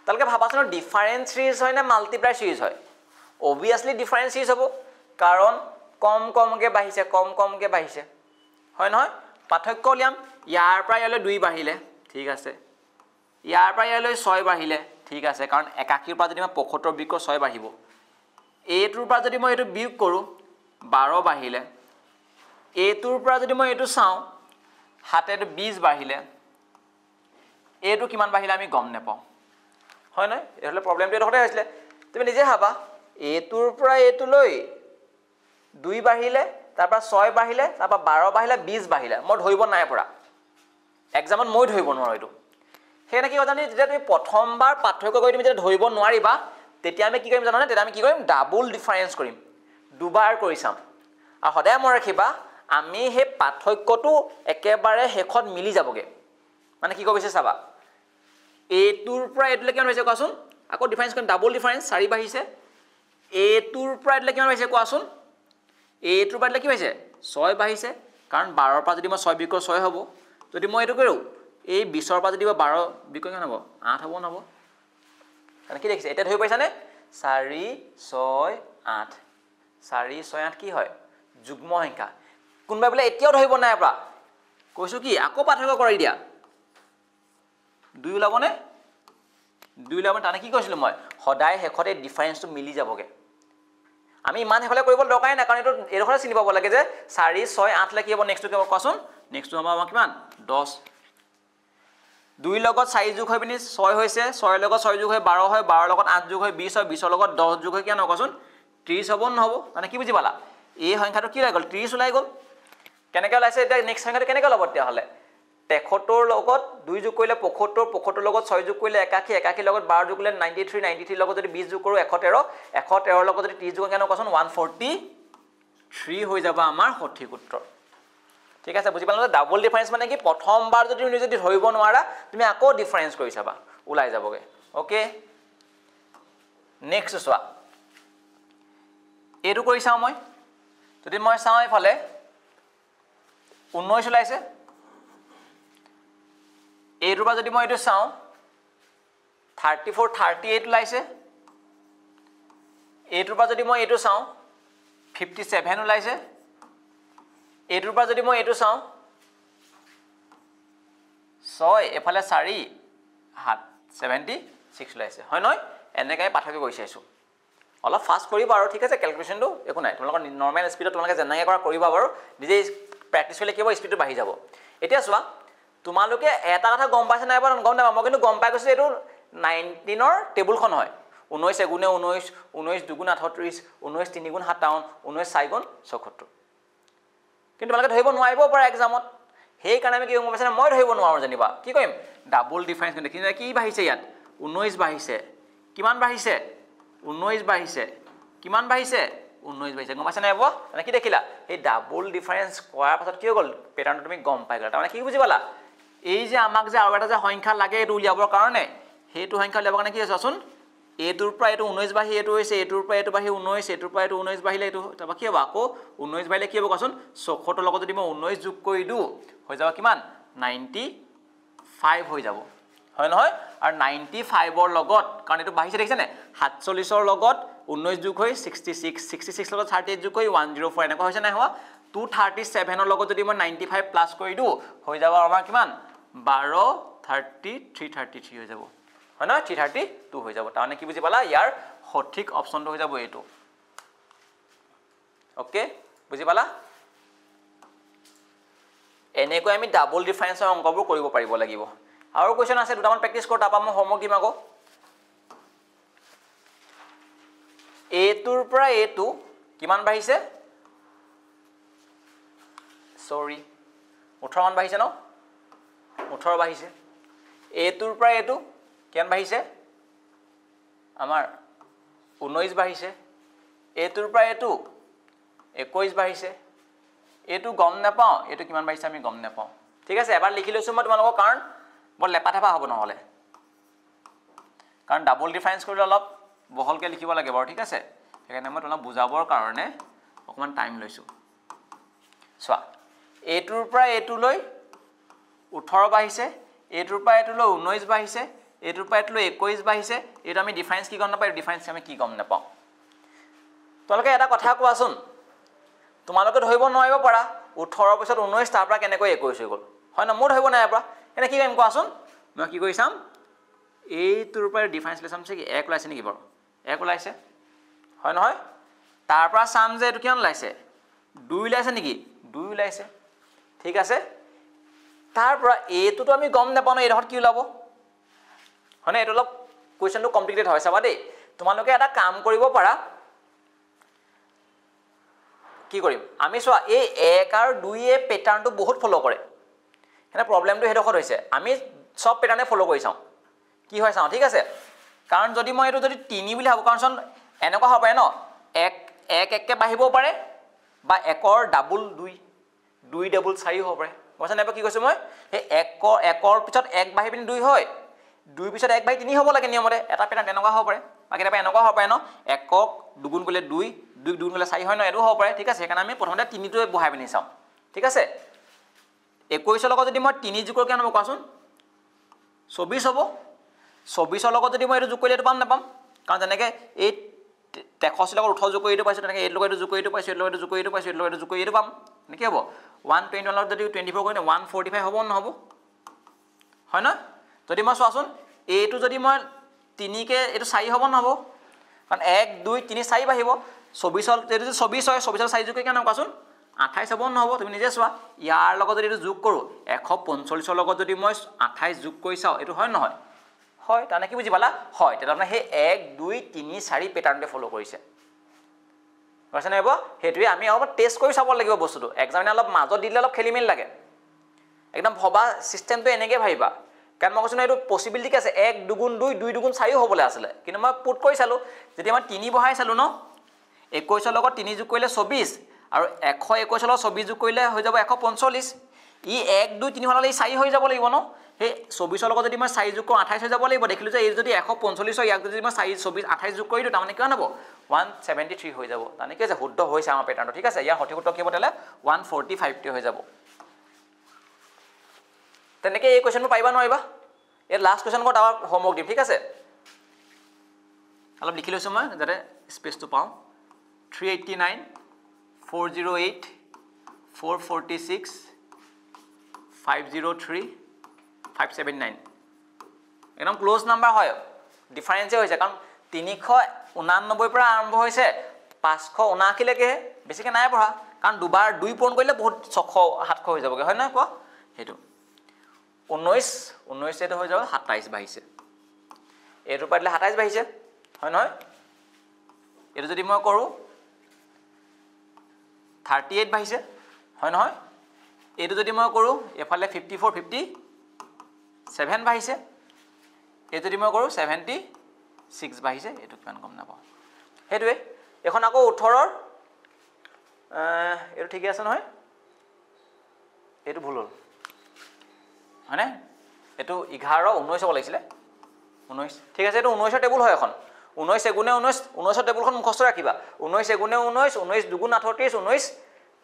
তালকে ভাবাছন ডিফাৰেন্স সিৰিজ হয় না মাল্টিপ্লাই সিৰিজ হয় obviously ডিফাৰেন্স সিৰিজ হ'ব কাৰণ কম কমকে বাঢ়িছে হয় নহয় পাৰ্থক্য উলিয়াম ইয়াৰ পৰা ইয়ালৈ 2 বাঢ়িলে ঠিক আছে ইয়াৰ পৰা ইয়ালৈ 6 বাঢ়িলে ঠিক আছে কাৰণ 81 ৰ পৰা যদি মই 75 বিয়োগ 6 বাঢ়িব এটোৰ পৰা যদি মই এটো বিয়োগ কৰো 12 বাঢ়িলে এটোৰ পৰা যদি মই এটো চাও হাতেটো 20 বাঢ়িলে এটো কিমান বাঢ়িলে আমি গম নেপাও হয় নাই এহলে প্ৰবলেমটো এটাতে হৈছিলে তুমি নিজে ভাবা এটোৰ পৰা এটো লৈ 2 বাঢ়িলে তাৰ পৰা 6 বাঢ়িলে তাৰ পৰা 12 বাঢ়িলে 20 বাঢ়িলে মই ধৰিব নাই পৰা এক্সামত মই ধৰিব নোৱাৰো এটো হেনে কি জানি যেতিয়া তুমি প্ৰথমবাৰ পাঠ্যক্য কৰি তুমি যেতিয়া ধৰিব নোৱাৰিবা তেতিয়া আমি কি কৰিম জানানে তেতিয়া আমি কি কৰিম ডাবল ডিফাৰেন্স কৰিম দুবাৰ কৰি চাম আৰু সদায় মন ৰাখিবা আমি হে পাঠ্যক্যটো একেবাৰে হেখত মিলি যাবগে মানে কি কৈছে চাবা এটোৰ পৰা এটলে কিমান হৈছে কোৱাচোন আকৌ ডিফাৰেন্স কৰিম ডাবল ডিফাৰেন্স 4 বাঢ়িছে এটোৰ পৰা এটলে কিমান হৈছে কোৱাচোন এটোৰ পৰা এটলে কি হৈছে 6 বাঢ়িছে কাৰণ 12 ৰ পৰা যদি মই 6 বিয়োগ 6 হ'ব যদি মই এটো কৰো এই 20 ৰ পৰা যদি 12 বিয়োগ কিমান হ'ব 8 হ'ব নহব মানে কি দেখিছে এটা ধৰি পাইছা নে 4 6 8 4 6 8 কি হয় যুগ্ম সংখ্যা কোনবা বলে এতিয়াও ধৰিব নাই পৰা কৈছো কি আকৌ পাঠ্যক্য কৰি দিয়া 2 ওলাবনে 2 ওলাব তানে কি কৈছিল মই সদায় হেখতে ডিফাৰেন্সটো মিলি যাবগে আমি ইমান হেকলে কৰিব দৰকাৰে নাই, কাৰণ এইডোখৰ চিনি পাব লাগে যে 4 6 8 লে কি হ'ব নেক্সটটো কি হ'ব কোৱাচোন নেক্সটটো হ'ব আমাৰ কিমান 10 2 লগত 4 যোগ হৈ পিনি 6 হৈছে 6 লগত 6 যোগ হৈ 12 হয় 12 লগত 8 যোগ হৈ 20 হয় 20 লগত 10 যোগ হৈ কিমান হ'ব কোৱাচোন 30 হ'ব নহ'ব মানে কি বুজি পালা এই সংখ্যাটো কি হৈ গ'ল 30 ওলাই গ'ল কেনেকৈ ওলাইছে এটা নেক্সট সংখ্যাটো কেনেকৈ ল'ব তেতিয়া হ'লে 73 লগত 2 যোগ কৰিলে 75 75 লগত 6 যোগ কৰিলে 81 81 লগত 12 যোগ কৰিলে 93 93 লগত যদি 20 যোগ কৰো 113 113 লগত যদি 30 যোগ কেনে কোৱাচোন 143 হৈ যাব আমাৰ সঠিক উত্তৰ ঠিক আছে বুজি পালা ডাবল ডিফাৰেন্স মানে কি প্ৰথমবাৰ যদি তুমি যদি ধৰিব নোৱাৰা তুমি আকৌ ডিফাৰেন্স কৰি চাবা ওলাই যাবগে ওকে নেক্সট চোৱা এটো কৰি চাও মই যদি মই চাও ইফালে 19 ওলাইছে এইটোৰ পৰা যদি মই এটো চাও 34 38 ওলাইছে এইটোৰ পৰা যদি মই এটো চাও 57 ওলাইছে এইটোৰ পৰা যদি মই এটো চাও 6 এফালে 4 7 76 ওলাইছে হয় নহয় এনেকৈ পাঠকে কৈছাইছো অলপ ফাস্ট কৰিবা আৰু ঠিক আছে ক্যালকুলেশনটো একো নাই তোমালোকৰ নৰমাল স্পিডত তোমালোকে জনাকে কৰা কৰিবা বাৰু নিজে প্ৰেক্টিস কৰিলে কিবা স্পিডটো বাঢ়ি যাব এতিয়া চোৱা তোমালোকে এটা কথা গম পাইছে নাই বাৰু গম নাপাম মই কিন্তু গম পাই গৈছো এটো 19 ৰ টেবুলখন হয় 19 গুণে 19 19 দুগুণ 38 19 3 গুণ 57 19 4 গুণ 74 কিন্তু তোমালোকে ধৰিব নোৱাৰিব পৰা এক্সামত হেই কাৰণে আমি কি গম পাইছে মই ধৰিব নোৱাৰো জানিবা কি কইম ডাবল ডিফাৰেন্স কিন্তু দেখিছা কি বাঢ়িছে ইয়াত 19 বাঢ়িছে কিমান বাঢ়িছে 19 বাঢ়িছে কিমান বাঢ়িছে 19 বাঢ়িছে গম পাইছা নাই হ'ব মানে কি দেখিলা এই ডাবল ডিফাৰেন্স কৰাৰ পাছত কি হ'ল প্যাটাৰ্নটো তুমি গম পাই গলা তাৰমানে কি বুজি পালা এই যে আমাক যে আৰু এটা যে সংখ্যা লাগে এটো উলিয়াবৰ কাৰণে হেতু সংখ্যা উলিয়াবৰ কাৰণে কি আছে চোন এটোৰ পৰা এটো 19 বাঢ়ি এটো হৈছে এটোৰ পৰা এটো বাঢ়ি 19 এটোৰ পৰা এটো 19 বাঢ়িলে এটো তবা কি হ'ব আকৌ 19 বাঢ়িলে কি হ'ব কোৱাচোন 74 লগত যদি মই 19 যোগ কৰি দু হৈ যাব কিমান 95 হৈ যাব হয় নহয় আৰু 95 ৰ লগত কাৰণ এটো বাঢ়িছে দেখিছে নে 47 ৰ লগত 19 যোগ হৈ 66 66 লগত 38 যোগ কৰি 104 এনেকৈ হৈছে নাই হোৱা 237 ৰ লগত যদি মই 95 প্লাস কৰি দু হৈ যাব আমাৰ কিমান 12 30 333 হৈ যাব হয় না 332 হৈ যাব তাৰমানে কি বুজি পালা ইয়াৰ সঠিক অপচনটো হৈ যাব এটো ওকে বুজি পালা এনেকৈ আমি ডাবল ডিফাৰেন্সৰ অংকবোৰ কৰিব পাৰিব লাগিব আৰু কোৱেশ্চন আছে দুটামান প্ৰেক্টিস কৰ তাপা মই হোমৱৰ্ক দিম আকৌ এটোৰ পৰা এটো কিমান বাঢ়িছে সৰি 18 মান বাঢ়িছে ন 18 বাঢ়িছে এটোৰ পৰা এটো কিমান বাঢ়িছে আমাৰ 19 বাঢ়িছে এটোৰ পৰা এটো 21 বাঢ়িছে এটো গম নাপাও এটো কিমান বাঢ়িছে আমি গম নাপাও ঠিক আছে এবাৰ লিখি লৈছো মই তোমালোকৰ কাৰণ বৰ লেপাঠেপা হ'ব নহলে কাৰণ ডাবল ডিফাৰেন্স কৰিলে অলপ বহলকে লিখিব লাগে বাৰু ঠিক আছে সেইকাৰণে মই তোমাক বুজাবৰ কাৰণে অকমান টাইম লৈছো চোৱা এটোৰ পৰা এটো লৈ 18 বাঢ়িছে এটোৰ পৰা এটো লৈ 19 বাঢ়িছে এটোৰ পৰা এটো লৈ 21 বাঢ়িছে এটো আমি ডিফাৰেন্স কি গম নাপাই ডিফাৰেন্স আমি কি গম নাপাও তোমালোকে এটা কথা কোৱাচোন তোমালোকে ধৰিব নোৱাৰিব পাৰা 18 পিছত 19 তাৰ পৰা কেনেকৈ 21 হৈ গল হয় না মোৰ ধৰিব নাই পৰা এনে কি কৰিম কোৱাচোন মই কি কৰি চাম এইটোৰ পৰা ডিফাৰেন্স লেছাম কি 1 ওলাইছে নেকি বাৰু 1 ওলাইছে হয় নহয় তাৰ পৰা চাম যে এটো কিমান ওলাইছে 2 ওলাইছে নেকি 2 ওলাইছে ঠিক আছে তাৰ পৰা এটোটো আমি গম নাপাও এই ডখৰ কি ওলাব হনে এটো অলপ কোৱেশ্চনটো কমপ্লিকেটেড হয় চাবা দেই তোমালোকে এটা কাম কৰিব পাৰা কি কৰিম আমি চোৱা এই 1 আৰু 2 এ প্যাটাৰ্নটো বহুত ফলো কৰে হেনা প্ৰবলেমটো হেডখত হৈছে আমি সব প্যাটাৰ্নে ফলো কৰি চাও কি হয় চাও ঠিক আছে কাৰণ যদি মই এটো যদি 3 বুলি ভাবো কাৰণ চোন এনেকুৱা হ'ব পাৰে ন 1 1 কে বাঢ়িব পাৰে বা 1 ৰ ডাবল 2 2 ডাবল 4 হ'ব পাৰে বুজিছা নাই কি কৈছো মই এই 1 ৰ পিছত 1 বাঢ়ি পিনি 2 হয় 2 পিছত 1 বাঢ়ি 3 হ'ব লাগে নিয়মতে এটা প্যাটাৰ্ন এনেকুৱা হ'ব পাৰে বা কেতিয়াবা এনেকুৱা হ'ব পাৰে ন 1 ক দুগুণ কৰিলে 2 2 দুগুণ কৰিলে 4 হয় ন এটো হ'ব পাৰে ঠিক আছে কাৰণ আমি প্ৰথমতে 3 টো বহাই পিনি চাম ঠিক আছে 21 ৰ লগত যদি মই 3 যোগ কৰো কেন হ'ব কোৱাচোন 24 হ'ব 24 ৰ লগত যদি মই এটো যোগ কৰিলে এটো পাম না পাম কাৰণ তেনেকে এই 63 লগত 18 যোগ কৰি এটো পাইছো তেনেকে 8 লগত যোগ কৰি এটো পাইছো 8 লগত যোগ কৰি এটো পাইছো 8 লগত যোগ কৰি এটো পাম নেকি হ'ব 121 লগত যদি 24 কৰি 145 হ'ব নহব হয় না যদি মই চোৱাচোন এটো যদি মই 3 কে এটো 4 হ'ব নহব কাৰণ 1 2 3 4 বাঢ়িব 24 এইটো 24 হয় 24 4 যোগ কৰি কেনে কোৱাচোন 28 হ'ব নহ'ব তুমি নিজে চোৱা ইয়াৰ লগত যদি এইটো যোগ কৰোঁ 145 লগত যদি মই 28 যোগ কৰি চাওঁ এইটো হয় নহয় হয় তানে কি বুজি পালা হয় তেতিয়া মানে সেই 1 2 3 4 প্যাটাৰ্নটো ফলো কৰিছে কৈছে নাই হ'ব হেতুৱে আমি অলপ টেষ্ট কৰি চাব লাগিব বস্তুটো এক্সামিনে অলপ মাজত দিলে অলপ খেলিমেল লাগে একদম ভবা সিস্টেমটো এনেকৈ ভাবিবা কাৰণ মই কৈছো না এইটো পসিবিলিটি আছে 1 2 2 2 2 4 হ'বলে আছিল কিন্তু মই পুট কৰি চালো যেতিয়া মই 3 বহাই চালো ন 21 লগত 3 যোগ কৰিলে 24 আৰু 121 লগত 24 যোগ কৰিলে হৈ যাব 145 ই 1 2 3 হলে 4 হৈ যাব লাগিব ন এই 24 লগত যদি মই 4 যোগ কৰো 28 হৈ যাব লাগিব দেখিলো যে এই যদি 145 হয় ইয়াক যদি মই 4 24 28 যোগ কৰি দিও তাৰমানে কিমান হ'ব 173 হৈ যাব তানে কি যে শুদ্ধ হৈছে আমাৰ প্যাটাৰ্নটো ঠিক আছে ইয়াৰ সঠিক উত্তৰ কি হ'ব তেলে 145 টি হৈ যাব তেনেকে এই কোৱেশ্চনটো পাইবা নোৱাৰিবা এই লাষ্ট কোৱেশ্চন কত আমাৰ হোমৱৰ্ক দিম ঠিক আছে অলপ লিখি লৈছো মই যাতে স্পেচটো পাওঁ 389 408 446 503 579 একদম ক্লোজ নাম্বাৰ হয় ডিফাৰেন্স হৈছে কাৰণ 389 পৰা আৰম্ভ হৈছে 579 লৈকে বেছিকৈ নাই পঢ়া কাৰণ দুবাৰ 2 পূৰণ কৰিলে বহুত 600 700 হৈ যাবগে হয় না কোৱা হেতু 19 এটো হৈ যাব 27 বাহিছে এটো পাইলে 27 বাহিছে হয় নহয় এটো যদি মই কৰো 38 বাহিছে হয় নহয় এটো যদি মই কৰো এফালে 54 57 বাহিছে এটো যদি মই কৰো 76 বাহিছে এটো কিমান কম না পাও হেতুৱে এখন আকৌ 18 এটো ঠিক আছে নহয় এটো ভুল হল হয়নে এটো 11 19 হ'ব লাগিছিল 19 ঠিক আছে এটো 19 টেবুল হয় এখন 19 গুণে 19 টেবুলখন মুখস্থ ৰাখিবা 19 গুণে 19 19 দুগুণ 38 19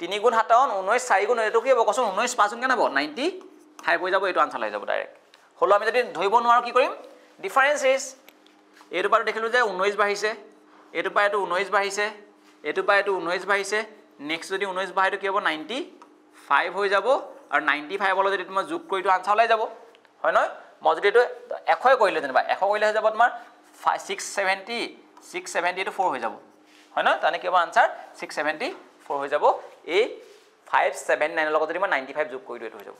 3 গুণ 57 19 4 গুণ এটো কি হ'ব কচোন 19 5 গুণ কেনে হ'ব 95 হৈ যাব এটো আনসাৰ লৈ যাব ডাইৰেক্ট হলো আমি যদি ধৰিব নোৱাৰো কি কৰিম ডিফাৰেন্স ইজ এটো পাৰ দেখিলো যে 19 বাহিছে এটো পায় এটো 19 বাহিছে এটো পায় এটো 19 বাহিছে নেক্সট যদি 19 বাহিটো কি হ'ব 95 হৈ যাব আৰু 95 হলে যদি তুমি যোগ কৰি তো আনসাৰ লৈ যাব হয় নহয় মই যদি এটো 100 কৰিলে যেনিবা 100 কৰিলে হৈ যাব তোমাৰ 670 to 4 হৈ যাব হয় না তানে কি হ'ব আনসাৰ 674 হৈ যাব এই 579 লগত যদি মই 95 যোগ কৰি দিও এটো হৈ যাব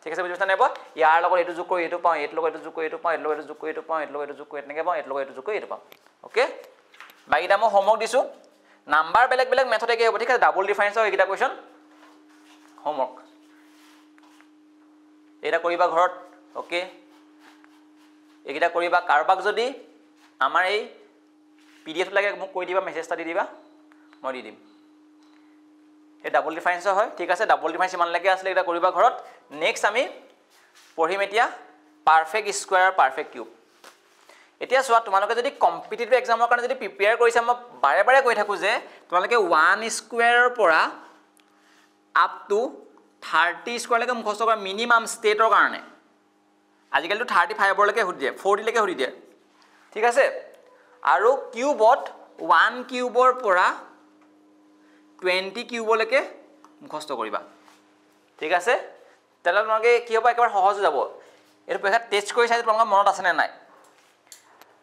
ঠিক আছে বুজিছা নেবা ইয়াৰ লগত এটো যোগ কৰি এটো পাও এটো লগত এটো যোগ কৰি এটো পাও এটো লগত এটো যোগ কৰি এটো পাও এটো লগত এটো যোগ কৰি এনেকে পাও এটো লগত এটো যোগ কৰি এটো পাও ওকে বাকিটা মই হোমৱৰ্ক দিছো নাম্বাৰ বেলেগ বেলেগ মেথড একে হ'ব ঠিক আছে ডাবল ডিফাৰেন্স হয় এইটা কোৱেশ্চন হোমৱৰ্ক এটা কৰিবা ঘৰত ওকে এইটা কৰিবা কাৰবাক যদি আমাৰ এই পিডিএফ লাগে মোক কৈ দিবা মেছেজটা দি দিবা মই দি দিম এই ডাবল ডিফাৰেন্স হয় ঠিক আছে ডাবল ডিফাৰেন্স ইমান লাগে আসলে এটা কৰিবা ঘৰত নেক্সট আমি পঢ়িম এতিয়া পাৰফেক্ট স্কয়াৰ আৰু পাৰফেক্ট কিউব এতিয়া সোৱা তোমালোকে যদি কম্পিটিটিভ এক্সামৰ কাৰণে যদি প্ৰিপেয়াৰ কৰিছা মই বাৰে বাৰে কৈ থাকো যে তোমালোকে 1 স্কয়াৰৰ পৰা আপ টু 30 স্কয়াৰ লৈকে মুখস্থ কৰা মিনিমাম ষ্টেটৰ কাৰণে আজিকালি 35 লৈকে হৈ দিয়ে 40 লৈকে হৈ দিয়ে ঠিক আছে আৰু কিউবত 1 কিউবৰ পৰা 20 কিউবলৈকে মুখস্থ কৰিবা ঠিক আছে তেলা তোমালোকে কি হ'ব একেবাৰে সহজ হৈ যাব এৰ পৰীক্ষা টেষ্ট কৰি চাই তোমালোকৰ মনত আছে নে নাই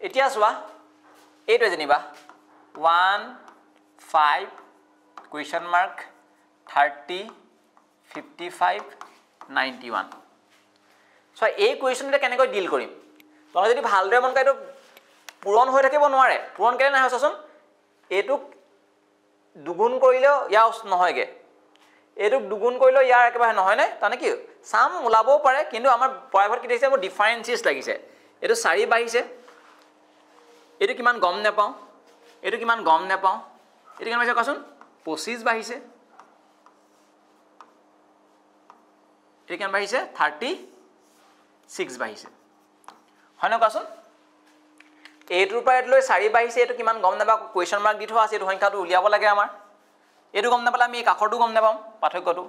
এতিয়া সোৱা এইটো জানিবা 1 5 question mark 30 55 91 সো এই কোৱেশ্চনটা কেনেকৈ ডিল কৰিম তোমালোকে যদি ভালদৰে মন কাইটো পূৰণ হৈ থাকিব নোৱাৰে পূৰণ কেনে নহয় চাচোন এটো দুগুণ কৰিলেও ইয়াৰ নহয়গে এটো দুগুণ কৰিলেও ইয়াৰ একেবাৰে নহয় নে তানে কি সাম ওলাবও পাৰে কিন্তু আমাৰ প্ৰাইভেট কি দেখিছে মোৰ ডিফাৰেন্সিছ লাগিছে এটো 4 বাহিছে এটো কিমান গম নেপাও এটো কিমান গম নেপাও এটো কিমান বাহিছে কোৱাচোন 25 বাহিছে এটো কিমান বাহিছে 36 বাহিছে হয় না কোৱাচোন এটোৰ পৰা এটলৈ 4 বাহিছে এটো কিমান গম নেবা কোৱেশ্চন মাৰ্ক দি থোৱা আছে এটো সংখ্যাটো উলিয়াব লাগে আমাৰ এটো গম নেপালে আমি কাখৰটো গম নেপাম পাঠক্যটো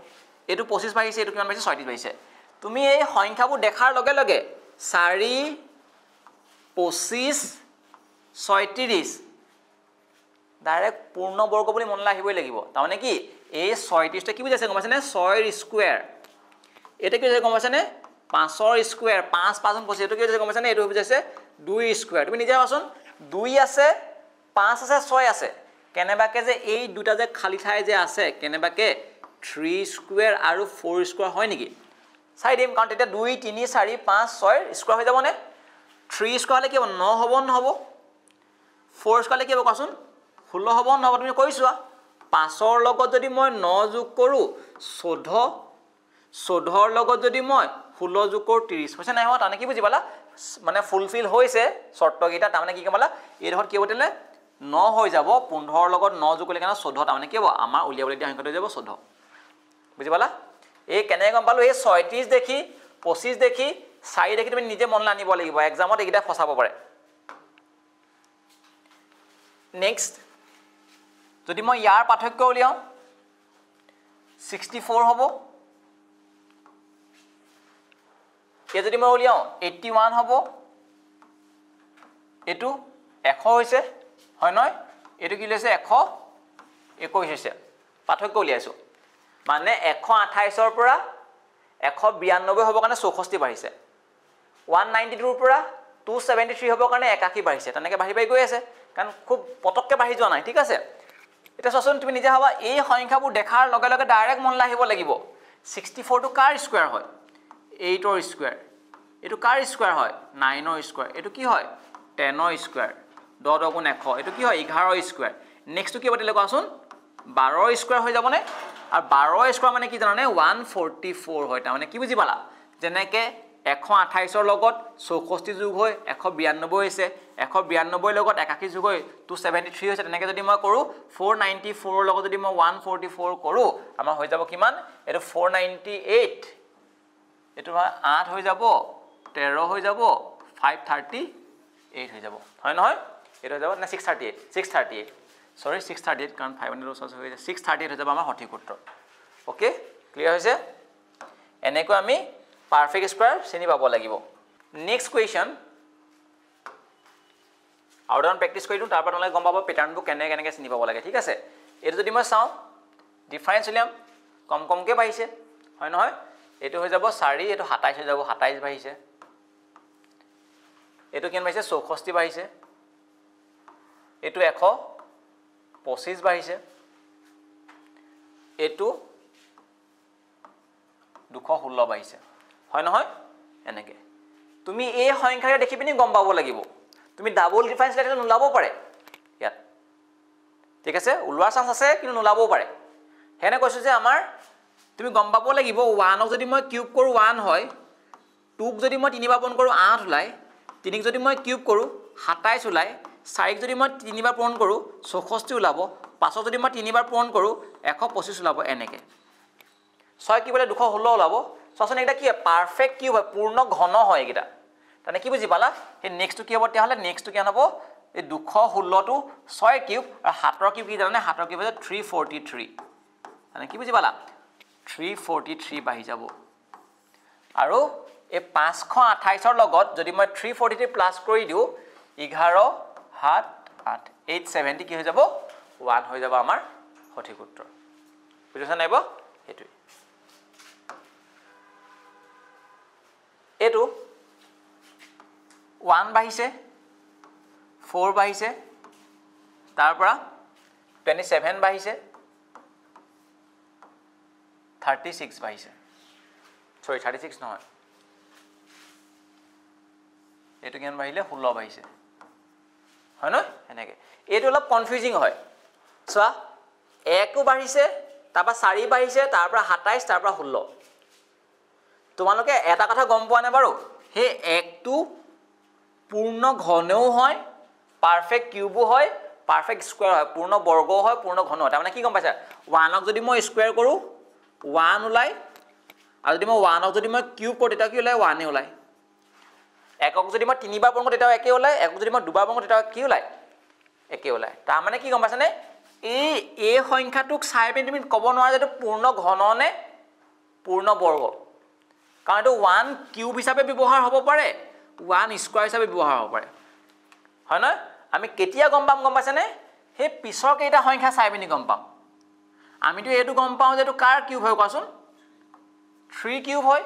এটো 25 বাহিছে এটো কিমান বাহিছে 36 বাহিছে তুমি এই সংখ্যাবোৰ দেখাৰ লগে লগে 4 25 36 ডাইৰেক্ট পূৰ্ণ বৰ্গ বুলি মনলৈ আহিবই লাগিব তাৰমানে কি এই 36 টা কি বুজাইছে গম পাইছানে 6 ৰ স্কয়াৰ এটা কি বুজাইছে গম পাইছানে 5 ৰ স্কয়াৰ 5 5 25 এটো কি বুজাইছে গম পাইছানে এটো বুজাইছে 2 স্কয়াৰ তুমি নিজে ভাবচোন 2 আছে 5 আছে 6 আছে কেনেবাকে যে এই দুটা যে খালি ঠাই যে আছে কেনেবাকে 3 স্কোয়াৰ আৰু 4 স্কোয়াৰ হয় নেকি চাই দিম কাৰণ তেতিয়া 2 3 4 5 6 স্কোয়াৰ হৈ যাব নে 3 স্কোয়াৰ হলে কি হ'ব 9 হ'ব নহ'ব 4 স্কোয়াৰ হলে কি হ'ব কোৱাচোন 16 হ'ব নহ'ব তুমি কৈছোৱা 5 ৰ লগত যদি মই 9 যোগ কৰো 14 14 ৰ লগত যদি মই 16 যোগ কৰো 30 হৈছে নাই হোৱা তানে কি বুজি পালা মানে ফুলফিল হৈছে শৰ্তকেইটা তাৰমানে কি কমলা এই ধৰ কি হ'বতেলে 9 হৈ যাব 15 ৰ লগত 9 যোগ কৰিলে কেনে 14 তাৰমানে কি হ'ব আমাৰ উলিয়াবলৈ দিয়া সংখ্যাটো হৈ যাব 14 বুজি পালা এই কেনে গম পালো এই 36 দেখি 25 দেখি 4 দেখি তুমি নিজে মনলৈ আনিব লাগিব এক্সামত এইকেইটা ফসাব পাৰে নেক্সট যদি মই ইয়াৰ পাৰ্থক্য উলিয়াও 64 হ'ব এ যদি মই উলিয়াও 81 হ'ব এটো 100 হৈছে হয় নহয় এটো কি লৈছে 121 হৈছে পাৰ্থক্য উলিয়াইছো মানে 128 ৰ পৰা 192 হ'ব কাৰণে 64 বাঢ়িছে 192 ৰ পৰা 273 হ'ব কাৰণে 81 বাঢ়িছে তেনেকৈ বাঢ়ি বাঢ়ি গৈ আছে কাৰণ খুব পটককে বাঢ়ি যোৱা নাই ঠিক আছে এটা সচন তুমি নিজে ভাবা এই সংখ্যাবোৰ দেখাৰ লগে লগে ডাইৰেক্ট মন আহিব লাগিব 64 টো কাৰ স্কয়াৰ হয় 8 ৰ স্কয়াৰ এটো কাৰ স্কয়াৰ হয় 9 ৰ স্কয়াৰ এটো কি হয় 10 ৰ স্কয়াৰ 10 গুণ 100 এটো কি হয় 11 ৰ স্কয়াৰ নেক্সট কি বতিলে কোৱাচোন 12 ৰ স্কয়াৰ হৈ যাব নে আৰু 12 ৰ স্কয়াৰ মানে কি জানানে 144 হয় তাৰ মানে কি বুজি পালা যেনেকে 128 ৰ লগত 64 যোগ হৈ 192 হৈছে 192 ৰ লগত 81 যোগ হৈ 273 হৈছে তেনেকে যদি মই কৰো 494 ৰ লগত যদি মই 144 কৰো আমাৰ হৈ যাব কিমান এটো 498 এটো 8 হৈ যাব 13 হৈ যাব 538 হৈ যাব হয় নহয় এটো হৈ যাব না 638 সৰি 638 কাৰণ 500 ওচৰ হৈ যায় 638 হৈ যাব আমাৰ সঠিক উত্তৰ ওকে ক্লিয়াৰ হৈছে এনেকৈ আমি পাৰফেক্ট স্কয়াৰ চিনি পাব লাগিব নেক্সট কোৱেশ্চন আউটডাউন প্ৰেক্টিস কৰি দিও তাৰ পৰা তোমালোকে গম পাব প্যাটাৰ্নটো কেনেকৈ চিনি পাব লাগে ঠিক আছে এটো যদি মই চাও ডিফাৰেন্স উলিয়াম কম কমকে বাঢ়িছে হয় নহয় এটো হৈ যাব 4 এটো 27 হৈ যাব 27 বাঢ়িছে এটো কিমান বাঢ়িছে 64 বাঢ়িছে এটো 125 বাঢ়িছে এটো 216 বাঢ়িছে হয় নহয় এনেকে তুমি এই সংখ্যাৰে দেখি পিনি গম পাব লাগিব তুমি ডাবল ডিফাৰেন্স লেটাৰ নোলাব পাৰে ইয়াত ঠিক আছে উলোৱাৰ চান্স আছে কিন্তু নোলাবও পাৰে হেনে কৈছো যে আমাৰ তুমি গম পাব লাগিব 1 ক যদি মই কিউব কৰো 1 হয় 2 ক যদি মই 3 বাৰ পূৰণ কৰো 8 ওলাই 3 ক যদি মই কিউব কৰো 27 ওলাই 4 ক যদি মই 3 বাৰ পূৰণ কৰো 64 ওলাব 5 ক যদি মই 3 বাৰ পূৰণ কৰো 125 ওলাব এনেকে 6 কি বলে 216 ওলাব সচন এটা কি পারফেক্ট কিউব হয় পূর্ণ ঘন হয় এটা তানে কি বুজি পালা হে নেক্সট কি হ'ব তে হলে নেক্সট কি হ'ব এই 216 টো 6 কিউব আৰু 7 ৰ কিউব কি জানে 7 ৰ কিউব হৈছে 343 তানে কি বুজি পালা 343 বাঢ়ি যাব আৰু এই 528 ৰ লগত যদি মই 343 প্লাস কৰি দিও 11 7 8 870 কি হৈ যাব 1 হৈ যাব আমাৰ সঠিক উত্তৰ বুজিছা নাইবা হেতু এটো 1 বাঢ়িছে 4 বাঢ়িছে তাৰ পৰা 27 বাঢ়িছে 36 বাঢ়িছে সৰি 36 নহয় এটো কিমান বাঢ়িলে 16 বাঢ়িছে হয় ন এনেকে এটো অলপ কনফিউজিং হয় চোৱা 1 বাঢ়িছে তাৰ পৰা 4 বাঢ়িছে তাৰ পৰা 27 তাৰ পৰা 16 তোমালোকে এটা কথা গম পোৱা নে বাৰু হে 1 টো পূৰ্ণ ঘনও হয় পারফেক্ট কিউবও হয় পারফেক্ট স্কয়ার হয় পূর্ণ বর্গও হয় পূর্ণ ঘন হয় মানে কি গম পাইছা 1 ক যদি মই স্কয়ার কৰো 1 ওলাই আৰু যদি মই 1 ক যদি মই কিউব কৰো তেতিয়া কি ওলাই 1 এ ওলাই 1 ক যদি মই 3 বাৰ পূৰণ কৰো তেতিয়া একে ওলাই 1 ক যদি মই 2 বাৰ পূৰণ কৰো তেতিয়া কি ওলাই একে ওলাই তাৰ মানে কি গম পাইছা নে এই সংখ্যাটোক চাই পিনি তুমি ক'ব নোৱাৰা যে পূৰ্ণ ঘন নে পূৰ্ণ বৰ্গ কাৰণ এটো 1 কিউব হিচাপে ব্যৱহাৰ হ'ব পাৰে 1 স্কয়াৰ হিচাপে ব্যৱহাৰ হ'ব পাৰে হয় না আমি কেতিয়া গম পাইছা নে হে পিছৰ কেইটা সংখ্যা চাই পিনি গম পাম আমিটো এটো গম পাও যে এটো কাৰ কিউব হয় কোৱাচোন 3 কিউব হয়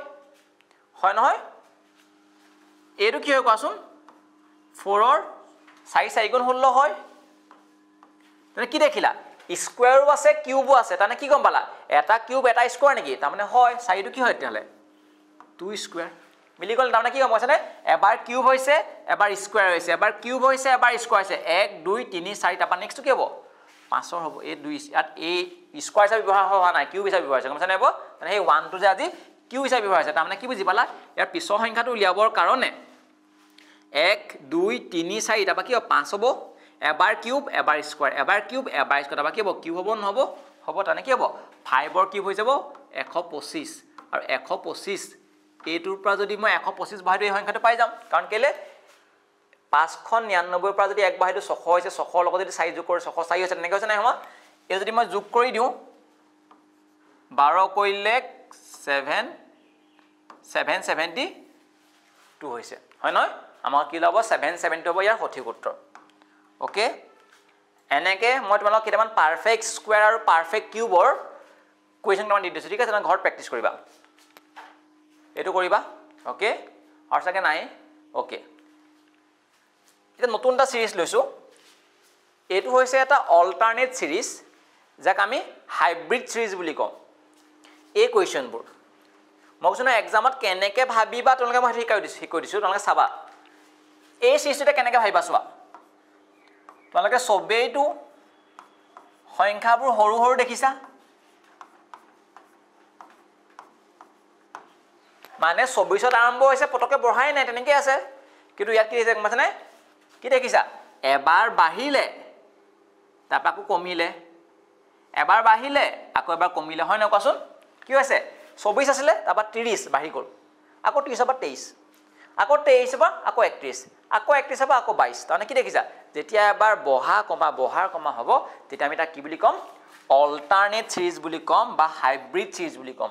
হয় নহয় এটো কি হয় কোৱাচোন 4 ৰ 4 4 গুণ 16 হয় মানে কি দেখিলা স্কোৱাৰো আছে কিউবো আছে তাৰমানে কি গম পালা এটা কিউব এটা স্কোৱাৰ নেকি তাৰমানে হয় 4টো কি হয় তেতিয়াহ'লে 2 স্কোৱাৰ মিলি গ'ল তাৰমানে কি গম পাইছানে এবাৰ কিউব হৈছে এবাৰ স্কোৱাৰ হৈছে এবাৰ কিউব হৈছে এবাৰ স্কোৱাৰ হৈছে 1 2 3 4 তাৰপৰা নেক্সটটো কি হ'ব 5ৰ হ'ব এই 2 ইয়াত এই স্কোৱাৰ হিচাপে ব্যৱহাৰ হোৱা নাই কিউব হিচাপে ব্যৱহাৰ হৈছে গম পাইছানে হ'ব মানে সেই 1 টো যে আজি কিউব হিচাপে ব্যৱহাৰ হৈছে তাৰমানে কি বুজি পালা ইয়াৰ পিছৰ সংখ্যাটো উলিয়াবৰ কাৰণে 1 2 3 4 তাৰপৰা কি হ'ব 5 হ'ব এবাৰ কিউব এবাৰ স্কোৱাৰ এবাৰ কিউব এবাৰ স্কোৱাৰ তাৰপৰা কি হ'ব কিউব হ'ব নহ'ব হ'ব তাৰমানে কি হ'ব 5ৰ কিউব হৈ যাব 125 আৰু 125 এইটোৰ পৰা যদি মই 125 বহাই দিওঁ এই সংখ্যাটো পাই যাম কাৰণ কেলে 599 পৰা যদি 1 বহাই দিওঁ 600 হৈছে 600ৰ লগত যদি 4 যোগ কৰোঁ 604 হৈছে তেনেকৈ হৈছে নাই হোৱা এই যদি মই যোগ কৰি দিওঁ 12 কৰিলে 772 হৈছে হয় নহয় আমাৰ কি ল'ব 772 হ'ব ইয়াৰ সঠিক উত্তৰ ওকে এনেকৈ মই তোমালোকক কেইটামান পাৰফেক্ট স্কোৱাৰ আৰু পাৰফেক্ট কিউবৰ কুৱেশ্যন কেইটামান দি দিছোঁ ঠিক আছে ঘৰত প্ৰেক্টিছ কৰিবা এইটো কৰিবা ওকে আৰু চাগে নাই ওকে এটা নতুন এটা সিৰিজ লৈছো এইটো হৈছে এটা অল্টাৰনেট সিৰিজ যাক আমি হাইব্ৰিড সিৰিজ বুলি কওঁ এই কুৱেশ্যনবোৰ মই কৈছো না এক্সামত কেনেকৈ ভাবিবা তোমালোকে মই শিকাই দিছোঁ তোমালোকে চাবা এই সিৰিজটো কেনেকৈ ভাবিবা চোৱা তোমালোকে সবেইটো সংখ্যাবোৰ সৰু সৰু দেখিছা মানে 24ত আৰম্ভ হৈছে পটকে বঢ়াই নাই তেনেকৈ আছে কিন্তু ইয়াত কি হৈছে গম পাইছানে কি দেখিছা এবাৰ বাঢ়িলে তাৰপৰা আকৌ কমিলে এবাৰ বাঢ়িলে আকৌ এবাৰ কমিলে হয় নহয় কোৱাচোন কি হৈছে 24 আছিলে তাৰপৰা 30 বাঢ়ি গ'ল আকৌ 30 পৰা 23 আকৌ 23 পৰা আকৌ 31 আকৌ 31 পৰা আকৌ 22 তাৰমানে কি দেখিছা যেতিয়া এবাৰ বঢ়া কমা হ'ব তেতিয়া আমি তাক কি বুলি ক'ম অল্টাৰনেট সিৰিজ বুলি ক'ম বা হাইব্ৰিড সিৰিজ বুলি ক'ম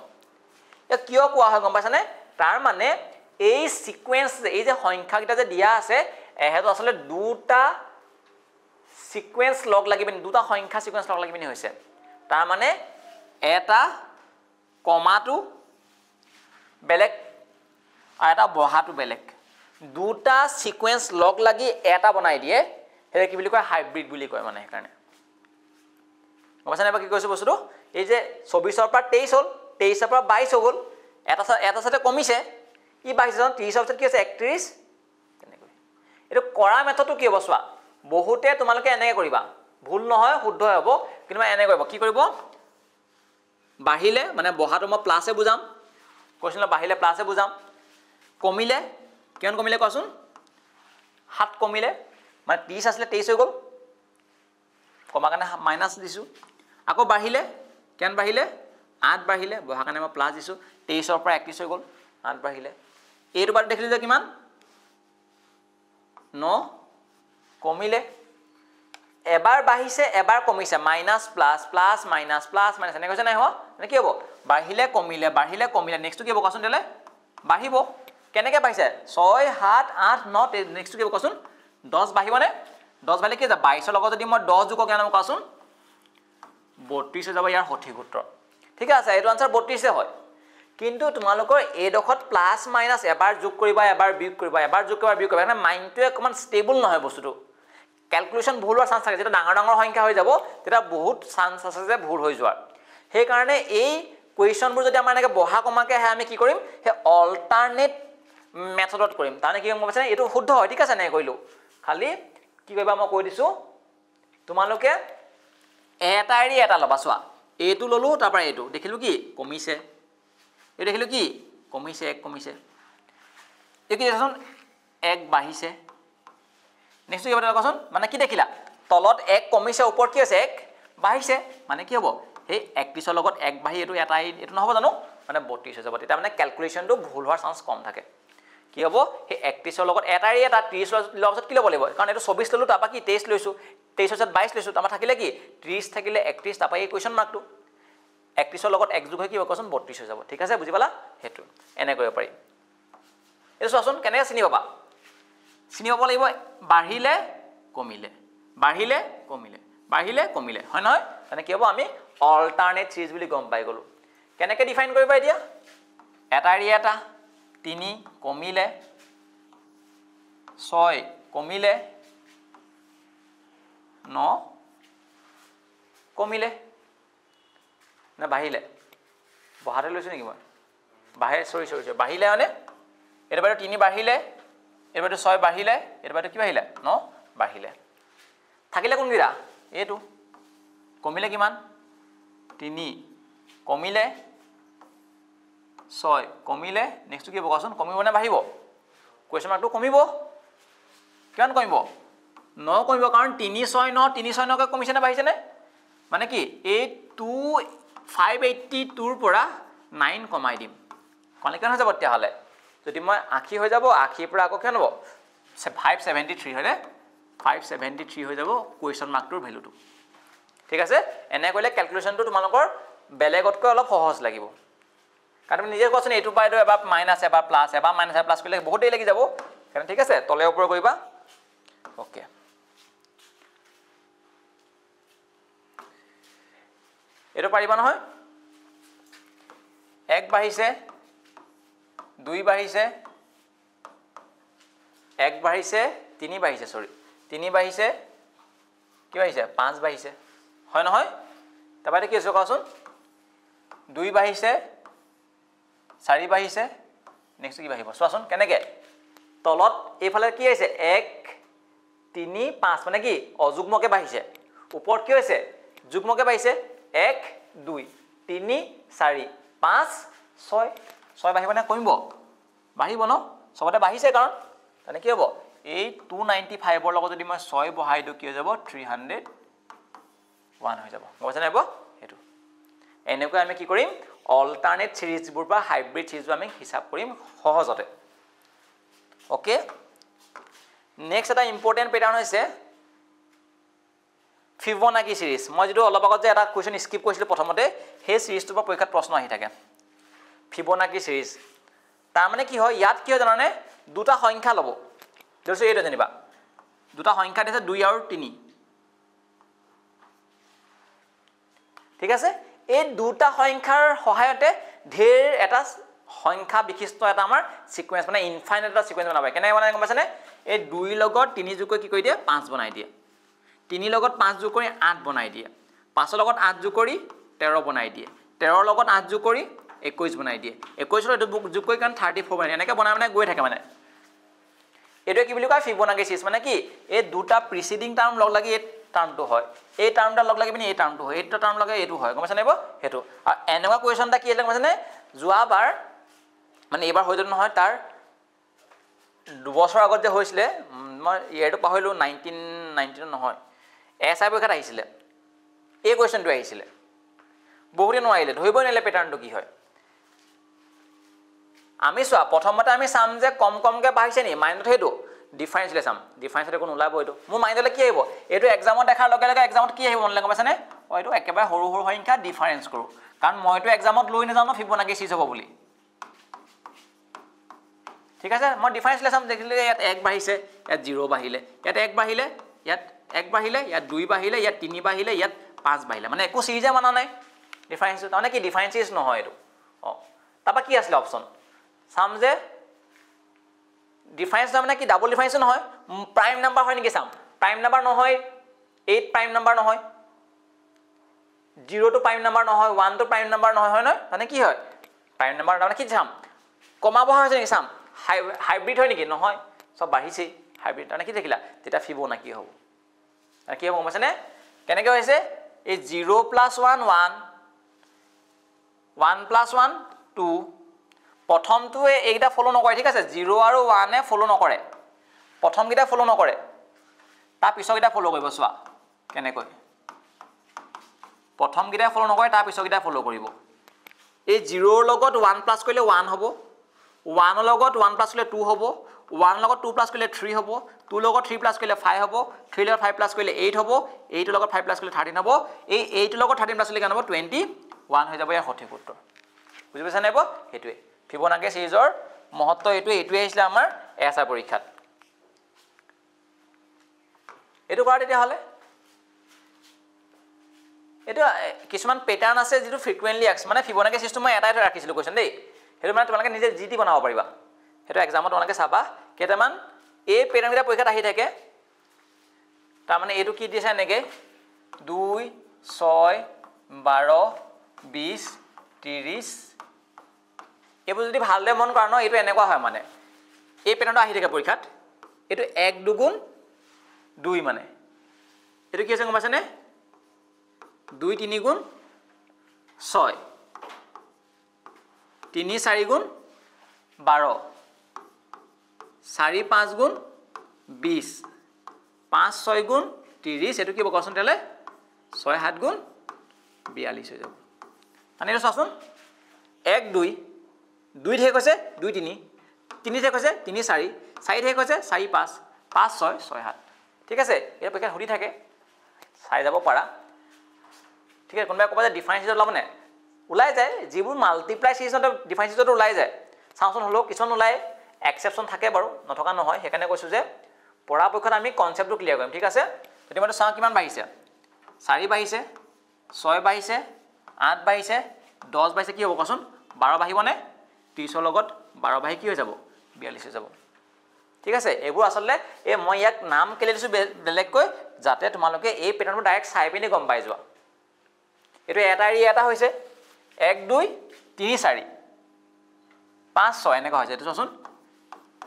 এ কিয় কোৱা হয় গম পাইছানে তাৰ মানে এই সিকোয়েন্স এই যে সংখ্যাকেইটা যে দিয়া আছে এহেটো আসলে দুটা সিকোয়েন্স লগ লাগিবেনি দুটা সংখ্যা সিকোয়েন্স লগ লাগিবেনি হৈছে তাৰ মানে এটা কমাটো বেলেগ আৰু এটা বঢ়াটো বেলেগ দুটা সিকোয়েন্স লগ লাগি এটা বনাই দিয়ে হেৰে কি বুলি কয় হাইব্ৰিড বুলি কয় মানে সেইকাৰণে গম পাইছানে বা কি কৈছো বস্তুটো এই যে 24ৰ পৰা 23 হ'ল 23ৰ পৰা 22 হৈ গ'ল এটা সাথে কমিছে ই 22 জন 30ৰ পিছত কি আছে 31 তেনেকৈ এটো কৰা মেথডটো কি হ'ব চোৱা বহুতে তোমালোকে এনেকৈ কৰিবা ভুল নহয় শুদ্ধ হ'ব কিন্তু মই এনেকৈ কৰিব কি কৰিব বাঢ়িলে মানে বঢ়াটো মই প্লাসে বুজাম কোৱেশ্চনত বাঢ়িলে প্লাসে বুজাম কমিলে কিমান কমিলে কোৱাচোন 7 কমিলে মানে 30 আছিলে 23 হৈ গ'ল কমা কাৰণে মাইনাস দিছো আকৌ বাঢ়িলে কিমান বাঢ়িলে 8 বাঢ়িলে বঢ়া কাৰণে মই প্লাস দিছো 23ৰ পৰা 31 হৈ গ'ল 8 বাঢ়িলে এইটো বাৰ দেখিলে যে কিমান 9 কমিলে এবাৰ বাঢ়িছে এবাৰ কমিছে minus plus plus minus plus minus এনে কৈছে নাই হোৱা মানে কি হ'ব বাঢ়িলে কমিলে নেক্সট কি হ'ব কোৱাচোন তেলে বাঢ়িব কেনেকৈ বাঢ়িছে 6 7 8 9 নেক্সট কি হ'ব কোৱাচোন 10 বাঢ়িবনে 10 বাঢ়িলে কি যাব 22ৰ লগত যদি মই 10 যোগ কেনে কোৱাচোন 32 হৈ যাব ইয়াৰ সঠিক উত্তৰ ঠিক আছে এইটো আনসাৰ 32 হয় কিন্তু তোমালোকৰ এডখত প্লাস মাইনাস এবাৰ যোগ কৰিবা এবাৰ বিয়োগ কৰিবা এবাৰ যোগ কৰিবা বিয়োগ কৰিবা মানে মাইন্ডটো অকমান ষ্টেবল নহয় বস্তুটো ক্যালকুলেশন ভুল হোৱাৰ চান্স থাকে যেটা ডাঙৰ ডাঙৰ সংখ্যা হৈ যাব তেটা বহুত চান্স আছে যে ভুল হৈ যোৱাৰ সেই কাৰণে এই কুৱেশ্যনবোৰ যদি আমাৰ এনেকৈ বহা কমাকে আহে আমি কি কৰিম হে অল্টাৰনেট মেথডত কৰিম তাৰমানে কি গম পাইছানে এইটো শুদ্ধ হয় ঠিক আছে নাই কৰিলো খালি কি কৰিবা মই কৈ দিছো তোমালোকে এটা এৰি এটা লবা চোৱা এইটো ললো তাৰ পৰা এইটো দেখিলো কি কমিছে এই দেখিলো কি কমিছে এক কমিছে এই কি দেখোন এক বাঢ়িছে নেক্সট কি কথা কোৱাচোন মানে কি দেখিলা তলত এক কমিছে ওপৰত কি আছে এক বাঢ়িছে মানে কি হ'ব এই 31ৰ লগত এক বাঢ়ি এইটো এটা এইটো নহব জানো মানে 32 হৈ যাব তেতিয়া মানে ক্যালকুলেশনটো ভুল হোৱাৰ চান্স কম থাকে কি হ'ব এই 31ৰ লগত এটা এৰি এটা 30 লগত কি ল'ব লাগিব কাৰণ এইটো 24 ললো তাৰপা কি 23 লৈছো 23ৰ পিছত 22 লৈছো তাৰপা থাকিলে কি 30 থাকিলে 31 তাৰপা এই কুৱেশ্যন মাৰ্কটো 31ৰ লগত এক যোগ হৈ কি হ'ব কোৱাচোন 32 হৈ যাব ঠিক আছে বুজি পালা হেতু এনে কৰিব পাৰি এই চোৱাচোন কেনেকৈ চিনি পাবা চিনি পাব লাগিব বাঢ়িলে কমিলে বাঢ়িলে কমিলে বাঢ়িলে কমিলে হয় নহয় মানে কি হ'ব আমি অল্টাৰনেট সিৰিজ বুলি গম পাই গলো কেনেকৈ ডিফাইন কৰিবা এতিয়া এটা এৰি এটা 3 কমিলে 6 কমিলে 9 কমিলে না বাঢ়িলে বহাতে লৈছোঁ নেকি মই বাঢ়ে সৰি বাঢ়িলে মানে এইটো বাইদেউ 3 বাঢ়িলে এইটো বাইদেউ 6 বাঢ়িলে এইটো বাইদেউ কি বাঢ়িলে 9 বাঢ়িলে থাকিলে কোনকেইটা এইটো কমিলে কিমান 3 কমিলে 6 কমিলে নেক্সট কি হ'ব কোৱাচোন কমিব নে বাঢ়িব কোৱেশ্চন মাৰ্কটো কমিব কিমান কমিব 9 কমিব কাৰণ 3 6 9 3 6 9 কে কমিছে নে বাঢ়িছে নে মানে কি এই 582 ৰ পৰা 9 কমাই দিম কলে কেন হৈ যাব তেতিয়া হলে যদি মই আখি হৈ যাব আখিৰ পৰা আকৌ কেন হ'ব 573 হয়নে 573 হৈ যাব কোৱেশ্চন মাৰ্কটোৰ ভ্যালুটো ঠিক আছে এনে কইলে ক্যালকুলেশনটো তোমালোকৰ বেলেগতকৈ অলপ সহজ লাগিব কাৰণ তুমি নিজে কোৱাচোন এইটো পাইটো এবাৰ মাইনাস এবাৰ প্লাস এবাৰ মাইনাস এবাৰ প্লাস কৰিলে বহুত দেৰি লাগি যাব কাৰণ ঠিক আছে তলে ওপৰ কৰিবা ওকে এটো পাৰিবা নহয় 1 বাঢ়িছে 2 বাঢ়িছে 1 বাঢ়িছে 3 বাঢ়িছে সৰি 3 বাঢ়িছে কি বাঢ়িছে 5 বাঢ়িছে হয় নহয় তবাতে কি আছে কোৱাচোন 2 বাঢ়িছে 4 বাঢ়িছে নেক্সট কি বাঢ়িব চোৱাচোন কেনেকে তলত এইফালে কি আছে 1 3 5 মানে কি অযুগ্মকে বাঢ়িছে ওপৰত কি হৈছে যুগ্মকে বাঢ়িছে 1 2 3 4 5 6 6 বাঢ়িব না কমিব বাঢ়িব ন সবতে বাঢ়িছে কাৰণ মানে কি হ'ব এই 295 ৰ লগত যদি মই 6 বহাই দিও কি হৈ যাব 301 হৈ যাব বুজিছা নাই হেতু এনেকৈ আমি কি কৰিম অল্টাৰনেট সিৰিজবোৰ বা হাইব্ৰিড সিৰিজবোৰ আমি হিসাব কৰিম সহজতে ওকে নেক্সট এটা ইম্পৰ্টেন্ট প্যাটাৰ্ন হৈছে ফিবোনাকি সিৰিজ মই যেটো অলপ আগত যে এটা কোৱেশ্চন স্কিপ কৰিছিল প্ৰথমতে সেই সিৰিজটোৰ পৰা পৰীক্ষাত প্ৰশ্ন আহি থাকে ফিবোনাকি সিৰিজ তাৰ মানে কি হয় ইয়াত কি হয় জানানে দুটা সংখ্যা লব যেটো এইটো জানিবা দুটা সংখ্যা দিছে 2 আৰু 3 ঠিক আছে এই দুটা সংখ্যাৰ সহায়তে ঢেৰ এটা সংখ্যা বিশিষ্ট এটা আমাৰ সিকোয়েন্স মানে ইনফাইনাইট এটা সিকোয়েন্স বনাবা কেনে বনাই গম পাছনে এই 2 লগত 3 যোগ কৰি কি কৰি দিয়ে 5 বনাই দিয়ে 3 লগত 5 যোগ কৰি 8 বনাই দিয়ে 5 লগত 8 যোগ কৰি 13 বনাই দিয়ে 13 লগত 8 যোগ কৰি 21 বনাই দিয়ে 21 ৰ যোগ কৰি কাৰণ 34 বনাই এনেকৈ বনাই গৈ থাকে মানে এটো কি বুলি কয় ফিবোনাকি সিৰিজ মানে কি এই দুটা প্ৰিসিডিং টার্ম লগ লাগি এই টার্মটো হয় এই টার্মটা লগ লাগি মানে এই টার্মটো হয় এইটো টার্ম লগে এইটো হয় গম পাছনে হেতু আৰু এনেকুৱা কোৱেশ্চনটা কি লাগে মানে যোৱাবাৰ মানে এবাৰ হৈ যাব নহয় তাৰ 2 বছৰ আগত যে হৈছিলে মই ইয়াৰটো পাহৰিলো 1919 নহয় এসআই পৰীক্ষাত আহিছিলে এই কোৱেশ্চনটো আহিছিলে বহুতে নোৱাৰিলে ধৰিব নোৱাৰিলে প্যাটাৰ্নটো কি হয় আমি সোয়া প্ৰথমতে আমি সাম যে কম কমকে বাঢ়িছে নি মাইন্ডত হেতু ডিফারেন্স লে সাম ডিফারেন্স রে কোন ওলাব এটো মু মাইন্ডলে কি আহিব এটো এক্সামত দেখাৰ লগে লগে এক্সামত কি আহিব মন লাগে পাছনে ও এটো একেবাৰে সৰু সৰু সংখ্যা ডিফাৰেন্স কৰো কাৰণ মই এটো এক্সামত লৈ না জানো ফিবোনাকি সিৰিজ হ'ব বুলি ঠিক আছে মই ডিফারেন্স লে সাম দেখিলে ইয়াত 1 বাঢ়িছে ইয়াত 0 বাঢ়িলে ইয়াত 1 বাঢ়িলে ইয়াত 1 বাঢ়িলে ইয়াত 2 বাঢ়িলে ইয়াত 3 বাঢ়িলে ইয়াত 5 বাঢ়িলে মানে একো সিৰিজে মানা নাই ডিফারেন্স মানে কি ডিফারেন্সিস নহয় এটো তাপা কি আছিল অপচন সাম যে ডিফারেন্স মানে কি ডাবল ডিফারেন্স নহয় প্ৰাইম নাম্বাৰ হয় নেকি সাম প্ৰাইম নাম্বাৰ নহয় 8 প্ৰাইম নাম্বাৰ নহয় 0 টো প্ৰাইম নাম্বাৰ নহয় 1 টো প্ৰাইম নাম্বাৰ নহয় হয় নহয় মানে কি হয় প্ৰাইম নাম্বাৰ মানে কি সাম কমাব হৈছে নেকি সাম হাইব্ৰিড হয় নেকি নহয় সব বাঢ়িছে হাইব্ৰিড মানে কি দেখিলা তেটা ফিবোনাকি হ'ব আৰু কি হ'ব গমছনে কেনেকৈ হৈছে এই 0 + 1 1 1 + 1 2 প্ৰথমটো এইটা ফলো নকৰে ঠিক আছে 0 আৰু 1 এ ফলো নকৰে প্ৰথম গিটা ফলো নকৰে তা পিছৰ গিটা ফলো কৰিব সোৱা কেনেকৈ প্ৰথম গিটা ফলো নকৰে তা পিছৰ গিটা ফলো কৰিব এই 0 ৰ লগত 1 প্লাস কৰিলে 1 হ'ব 1 ৰ লগত 1 প্লাস কৰিলে 2 হ'ব 1 ৰ লগত 2 প্লাস কৰিলে 3 হ'ব 2 ৰ লগত 3 প্লাস কৰিলে 5 হ'ব 3 ৰ লগত 5 প্লাস কৰিলে 8 হ'ব 8 ৰ লগত 5 প্লাস কৰিলে 13 হ'ব এই 8 ৰ লগত 13 প্লাস কৰিলে কেনে হ'ব 21 হৈ যাব ইয়াৰ সঠিক উত্তৰ বুজি পাইছা নাই হেতুৱে ফিবোনাকি সিৰিজৰ মহত্ব এইটোৱে আহিছিল আমাৰ এসআই পৰীক্ষাত এটো কৰা তেতিয়া হলে এটো কিছুমান প্যাটাৰ্ন আছে যেটো ফ্ৰিকুৱেন্টলি আক্স মানে ফিবোনাকি সিৰিজটো মই এটাই ৰাখিছিলো কোৱেশ্চন দেই হেতু মানে তোমালোকে নিজে জিটি বনাব পাৰিবা হেতু এক্সামত তোমালোকে চাবা কেটামান এই প্যাটাৰ্ন গিটা পৰীক্ষাত আহি থাকে তাৰ মানে এটো কি দিছে এনেকে 2 6 12 20 30 এইবোৰ যদি ভালদৰে মন কৰা ন এইটো এনেকুৱা হয় মানে এই পেটাৰ্ণটো আহি থাকে পৰীক্ষাত এইটো 1 2 2 মানে এইটো কি আছে গম পাইছানে 2 3 গুণ 6 3 4 গুণ 12 4 5 গুণ 20 5 6 গুণ 30 এইটো কি হ'ব কোৱাচোন তেলে 6 7 গুণ 42 হৈ যাব মানে এইটো চাচোন 1 2 2 ঠেক হৈছে 2 3 3 ঠেক হৈছে 3 4 4 ঠেক হৈছে 4 5 5 6 6 7 ঠিক আছে এই পৰীক্ষা সুধি থাকে চাই যাব পাৰা ঠিক আছে কোনোবাই ক'ব যে ডিফাৰেন্স সিজত ওলাব নে ওলাই যায় যিবোৰ মাল্টিপ্লাই সিজত ডিফাৰেন্স সিজত ওলাই যায় চাওঁচোন হলো কিছুমান ওলাই এক্সেপশ্যন থাকে বাৰু নথকা নহয় সেইকাৰণে কৈছোঁ যে পৰাপক্ষত আমি কনচেপ্টটো ক্লিয়াৰ কৰিম ঠিক আছে তেতিয়া মই চাওঁ কিমান বাঢ়িছে 4 বাঢ়িছে 6 বাঢ়িছে 8 বাঢ়িছে 10 বাঢ়িছে কি হ'ব কোৱাচোন 12 বাঢ়িবনে 30ৰ লগত 12 বাঢ়ি কি হৈ যাব 42 হৈ যাব ঠিক আছে এইবোৰ আসলে এই মই ইয়াক নাম কেলে দিছো বেলেগকৈ যাতে তোমালোকে এই পেটাৰ্ণটো ডাইৰেক্ট চাই পিনে গম পাই যোৱা এটো এটা হৈছে 1 2 3 4 5 6 এনেকা হৈছে এটো চোন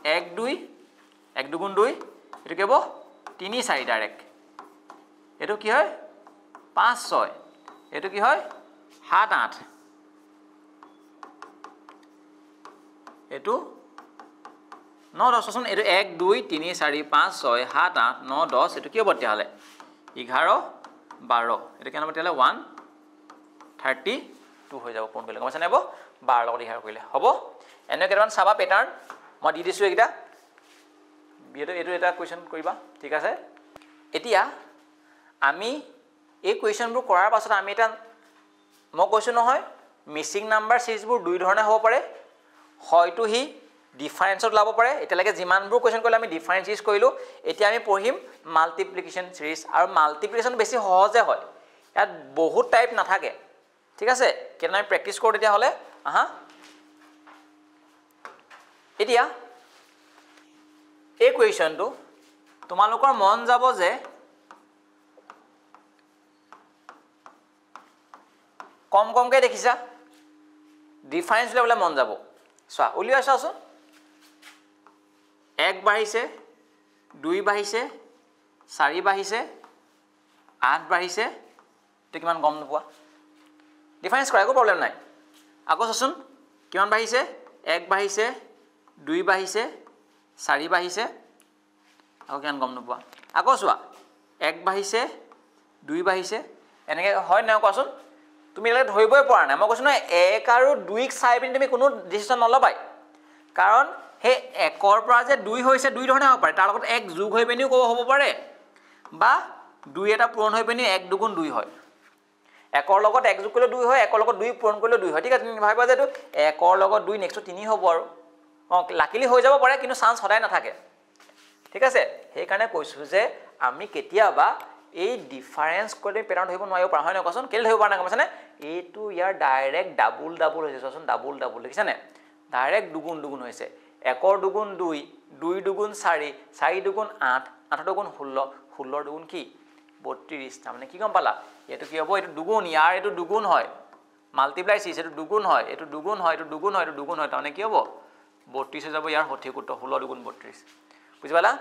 1 2 1 2 গুণ 2 এটো কি হ'ব 3 4 ডাইৰেক্ট এটো কি হয় 5 6 এটো কি হয় 7 8 এটো 9 10 চোন এটো 1 2 3 4 5 6 7 8 9 10 এটো কি হ'ব তেতিয়াহলে 11 12 এটো কেনে হ'ব তেতিয়াহলে 132 হৈ যাব কোন বেলে গমছ নেব 12 লগত 11 কৰিলে হ'ব এনে কেইটামান চাবা পেটাৰ্ণ মই দি দিছো এইটা এটো এটা কোৱেশ্চন কৰিবা ঠিক আছে এতিয়া আমি এই কোৱেশ্চনবোৰ কৰাৰ পাছত আমি এটা মই কৈছো নহয় মিসিং নাম্বাৰ সিৰিজবোৰ দুই ধৰণে হ'ব পাৰে হয়তো হি ডিফাৰেন্সত লাভ পাৰে এতিয়ালৈকে যিমানবোৰ কোৱেশ্চন কৰিলে আমি ডিফাৰেন্স ইউজ কৰিলো এতিয়া আমি পঢ়িম মাল্টিপ্লিকেশন সিৰিজ আৰু মাল্টিপ্লিকেশন বেছি সহজে হয় ইয়াত বহুত টাইপ নাথাকে ঠিক আছে কেনে আমি প্ৰেক্টিস কৰো তেতিয়া হলে আহা এতিয়া এই কোৱেশ্চনটো তোমালোকৰ মন যাব যে কম কমকে দেখিছা ডিফাৰেন্স লেভেলে মন যাব চোৱা উলিয়াই চাওচোন 1 বাঢ়িছে 2 বাঢ়িছে 4 বাঢ়িছে 8 বাঢ়িছে তে কিমান গম নোপোৱা ডিফাৰেন্স কৰা একো প্ৰবলেম নাই আকৌ চাচোন কিমান বাঢ়িছে 1 বাঢ়িছে 2 বাঢ়িছে 4 বাঢ়িছে আকৌ কিমান গম নোপোৱা আকৌ চোৱা 1 বাঢ়িছে 2 বাঢ়িছে এনেকে হয় না কোৱাচোন তুমি এলে ধৰিবই পৰা নাই মই কৈছো না 1 আৰু 2 ক চাই পিনি তুমি কোনো ডিসিশন নলবাই কাৰণ হে 1 ৰ পৰা যে 2 হৈছে 2 ধৰণে হ'ব পাৰে তাৰ লগত 1 যোগ হৈ পিনিও হ'ব পাৰে বা 2 এটা পূৰণ হৈ পিনি 1 2 গুণ 2 হয় 1 ৰ লগত 1 যোগ কৰিলে 2 হয় 1 ৰ লগত 2 পূৰণ কৰিলে 2 হয় ঠিক আছে তুমি ভাবিবা যে 1 ৰ লগত 2 নেক্সট 3 হ'ব আৰু লাকিলি হৈ যাব পাৰে কিন্তু চান্স সদায় নাথাকে ঠিক আছে সেই কাৰণে কৈছো যে আমি কেতিয়াবা এই ডিফাৰেন্স কৰি পেটাৰ্ণ ধৰিব নোৱাৰিব পাৰা হয় না কোৱাচোন কেলে ধৰিব পৰা নাই গমছানে এইটো ইয়াৰ ডাইৰেক্ট ডাবল ডাবল হৈছে চোৱাচোন ডাবল ডাবল দেখিছানে ডাইৰেক্ট দুগুণ দুগুণ হৈছে 1 ৰ দুগুণ 2 2 দুগুণ 4 4 দুগুণ 8 8 দুগুণ 16 16 দুগুণ কি 32 তাৰমানে কি গম পালা এটো কি হ'ব এটো দুগুণ ইয়াৰ এটো দুগুণ হয় মাল্টিপ্লাই সিজ এটো দুগুণ হয় এটো দুগুণ হয় এটো দুগুণ হয় এটো দুগুণ হয় তাৰমানে কি হ'ব 32 হৈ যাব ইয়াৰ সঠিক উত্তৰ 16 দুগুণ 32 বুজি পালা